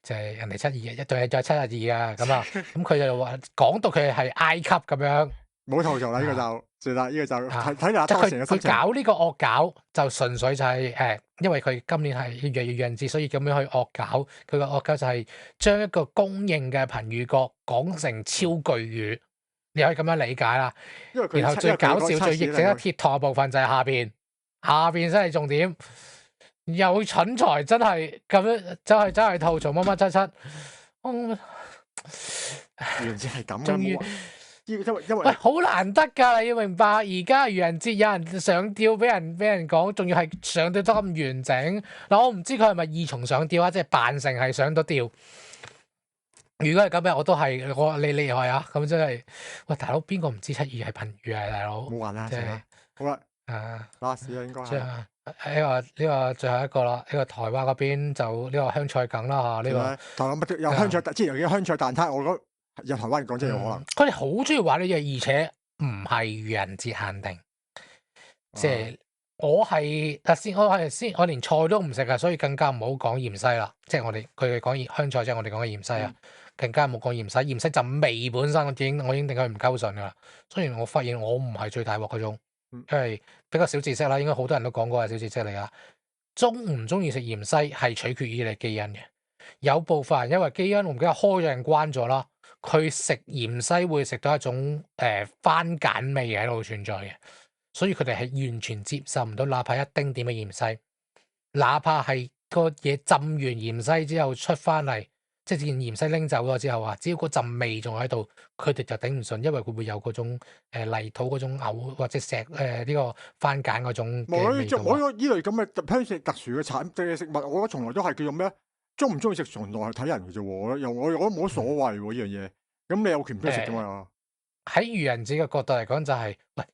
就係人哋72，一對係再72啊。咁啊，咁佢就話講到佢係 I 級咁樣。冇吐槽啦，呢個就算啦，呢個就睇下當時嘅心情。佢搞呢個惡搞就純粹就係因為佢今年係愚人節，所以咁樣去惡搞。佢個惡搞就係將一個公認嘅頻語角講成超巨語，你可以咁樣理解啦。然後最搞笑、最值得貼堂嘅部分就係下邊先係重點。又蠢材真係咁樣，真係吐槽乜乜七七。嗯愚人節係咁終於嘅，冇話因喂，為好難得㗎，你要明白。而家愚人節有人上吊，俾人講，仲要係上吊得咁完整。嗱，我唔知佢係咪二重上吊啊，即係扮成係上到吊。如果係咁嘅，我都係你厲害啊！咁真係，喂大佬，邊個唔知七月係貧魚啊，大佬？冇玩啦，即係死啦！好啦啊， ，last 啦應該最後係。呢個最後一個啦，呢個台灣嗰邊就呢個香菜梗啦嚇，呢個台灣乜都有香菜，之前有幾個香菜蛋撻，我覺得有台灣人講真係有可能。佢哋好中意玩呢嘢，而且唔係愚人節限定。即係我連菜都唔食啊，所以更加唔好講芫茜啦。即係佢哋講香菜，即係我哋講嘅芫茜啊，更加冇講芫茜。芫茜陣味本身我已經定佢唔溝順噶啦。雖然我發現我唔係最大鑊嗰種，因為比較小知識啦，應該好多人都講過係小知識嚟噶。中唔中意食芫茜係取決於你基因嘅。有部分人因為基因，我唔記得開咗定關咗啦，佢食芫茜會食到一種番梘味喺度存在嘅。所以佢哋係完全接受唔到，哪怕一丁點嘅芫茜，哪怕係個嘢浸完芫茜之後出翻嚟，即係芫茜拎走咗之後啊，只要嗰陣味仲喺度，佢哋就頂唔順，因為佢會有嗰種泥土嗰種嘔或者呢個番梘嗰種嘅味道。我呢類咁嘅香食特殊嘅食物，我覺得從來都係叫做咩？中唔中意食從來係睇人嘅啫喎。我覺得冇乜所謂喎呢樣嘢。咁你有權唔中意食㗎嘛？喺愚人節嘅角度嚟講，就係喂。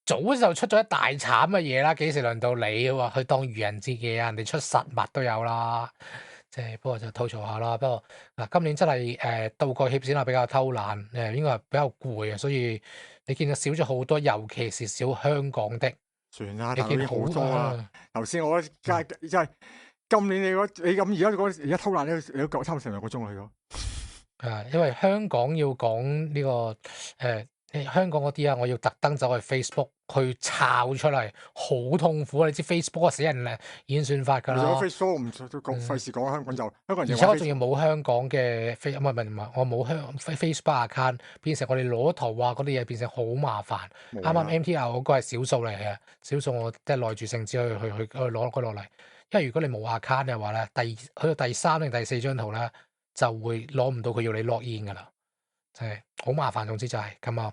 早就出咗一大慘嘅嘢啦，幾時輪到你喎？去當愚人節嘅人哋出實物都有啦，即係不過就吐槽下啦。不過嗱，今年真係度過協先啦，比較偷懶應該係比較攰啊，所以你見到少咗好多，尤其是少香港的。算啦，你見好多啦。頭先我真係今年你咁而家偷懶你都夠差唔多成2個鐘啦，因為香港要講呢個香港嗰啲啊，我要特登走去 Facebook 去抄出嚟，好痛苦啊！你知 Facebook 個死人演算法㗎啦。其實 Facebook 唔費事講香港就香港人。而且我仲要冇香港嘅唔係，我冇Facebook account，變成我哋攞圖啊嗰啲嘢變成好麻煩。啱啱 MTR 嗰個係少數嚟嘅，少數我即係耐住性子去攞佢落嚟。因為如果你冇 account 嘅話咧，去到第3定第4張圖咧，就會攞唔到佢要你 log in 㗎啦，即係好麻煩。總之就係咁啊。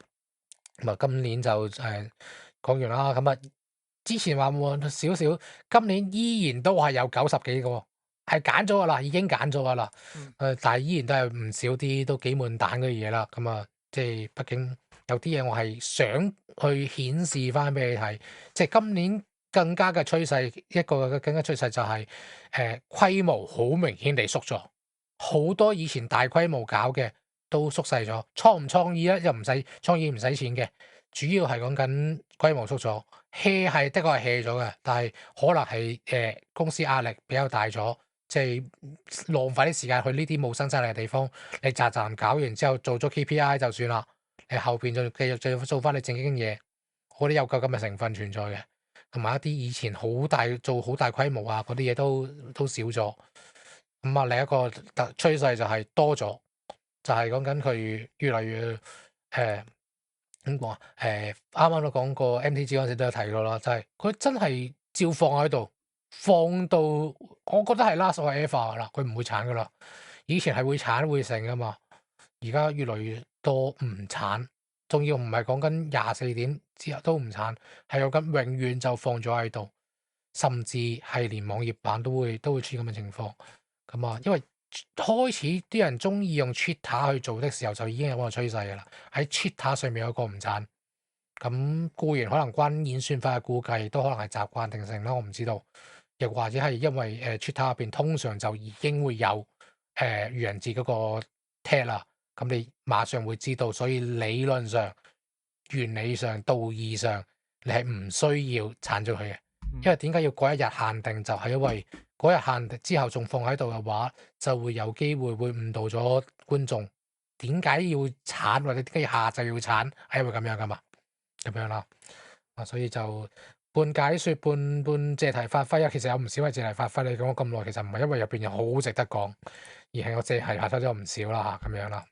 咁啊，今年就講完啦。咁啊，之前話冇少少，今年依然都係有90幾個，係揀咗㗎啦，已經揀咗㗎啦。但係依然都係唔少啲，都幾悶蛋嘅嘢啦。咁啊，即係畢竟有啲嘢我係想去顯示翻俾你睇，即係今年更加嘅趨勢，一個更加趨勢就係規模好明顯地縮咗，好多以前大規模搞嘅都縮細咗。創唔創意咧又唔使創意唔使錢嘅，主要係講緊規模縮咗。hea 係的確係 hea 咗嘅，但係可能係公司壓力比較大咗，即係浪費啲時間去呢啲冇生產力嘅地方，你扎搞完之後做咗 KPI 就算啦，你後邊就繼續再做翻你正經嘢，我覺得有夠咁嘅成分存在嘅，同埋一啲以前做好大規模啊嗰啲嘢都少咗。咁啊，另一個趨勢就係多咗。就係講緊佢越嚟越點講啊？啱啱都講過 MTG 嗰陣時都有提過啦，就係佢真係照放喺度，放到我覺得係 last forever 啦，佢唔會鏟噶啦。以前係會鏟會成噶嘛，而家越嚟越多唔鏟，仲要唔係講緊24點之後都唔鏟，係講緊永遠就放咗喺度，甚至係連網頁版都會出現咁嘅情況。咁啊，因為開始啲人中意用 Twitter 去做的時候，就已經有個趨勢㗎啦。喺 Twitter 上面有個唔鏟，咁固然可能關演算法嘅估計，都可能係習慣定性啦，我唔知道。又或者係因為Twitter 入邊通常就已經會有愚人節嗰個 tag 啦，咁你馬上會知道，所以理論上、原理上、道義上，你係唔需要鏟咗佢嘅。因為點解要嗰一日限定？就係因為嗰日限定之後仲放喺度嘅話，就會有機會誤導咗觀眾。點解要鏟或者點解要下晝要鏟？係因為咁樣噶嘛，咁樣啦。所以就半解説半借題發揮啊。其實有唔少係借題發揮。你講咗咁耐，其實唔係因為入邊有好值得講，而係我借題發揮咗唔少啦嚇，咁樣啦。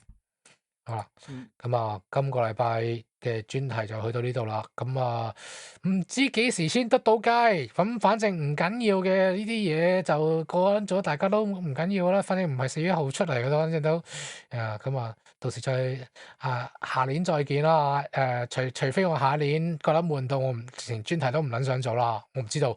好啦，嗯，咁啊，今個禮拜嘅專題就去到呢度啦。咁啊，唔知幾時先得到雞，咁反正唔緊要嘅呢啲嘢就過咗，大家都唔緊要啦。反正唔係4月1號出嚟嘅咯，反正都咁啊，到時再下年再見啦。除非我下一年覺得悶到我連專題都唔撚想做啦，我唔知道，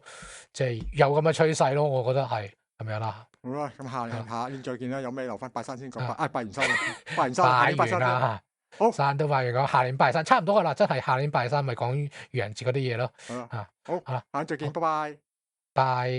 即係有咁嘅趨勢咯。我覺得係咁樣啦。好啦，咁下年再見啦。有咩留翻拜山先講啊拜完山啦，拜完山啦，下年拜拜山先。完啦，好，山都拜完講，下年拜山差唔多噶啦，真係下年拜山咪講愚人節嗰啲嘢咯。好啦，啊，好，好啦，下年再見，好，拜拜。拜。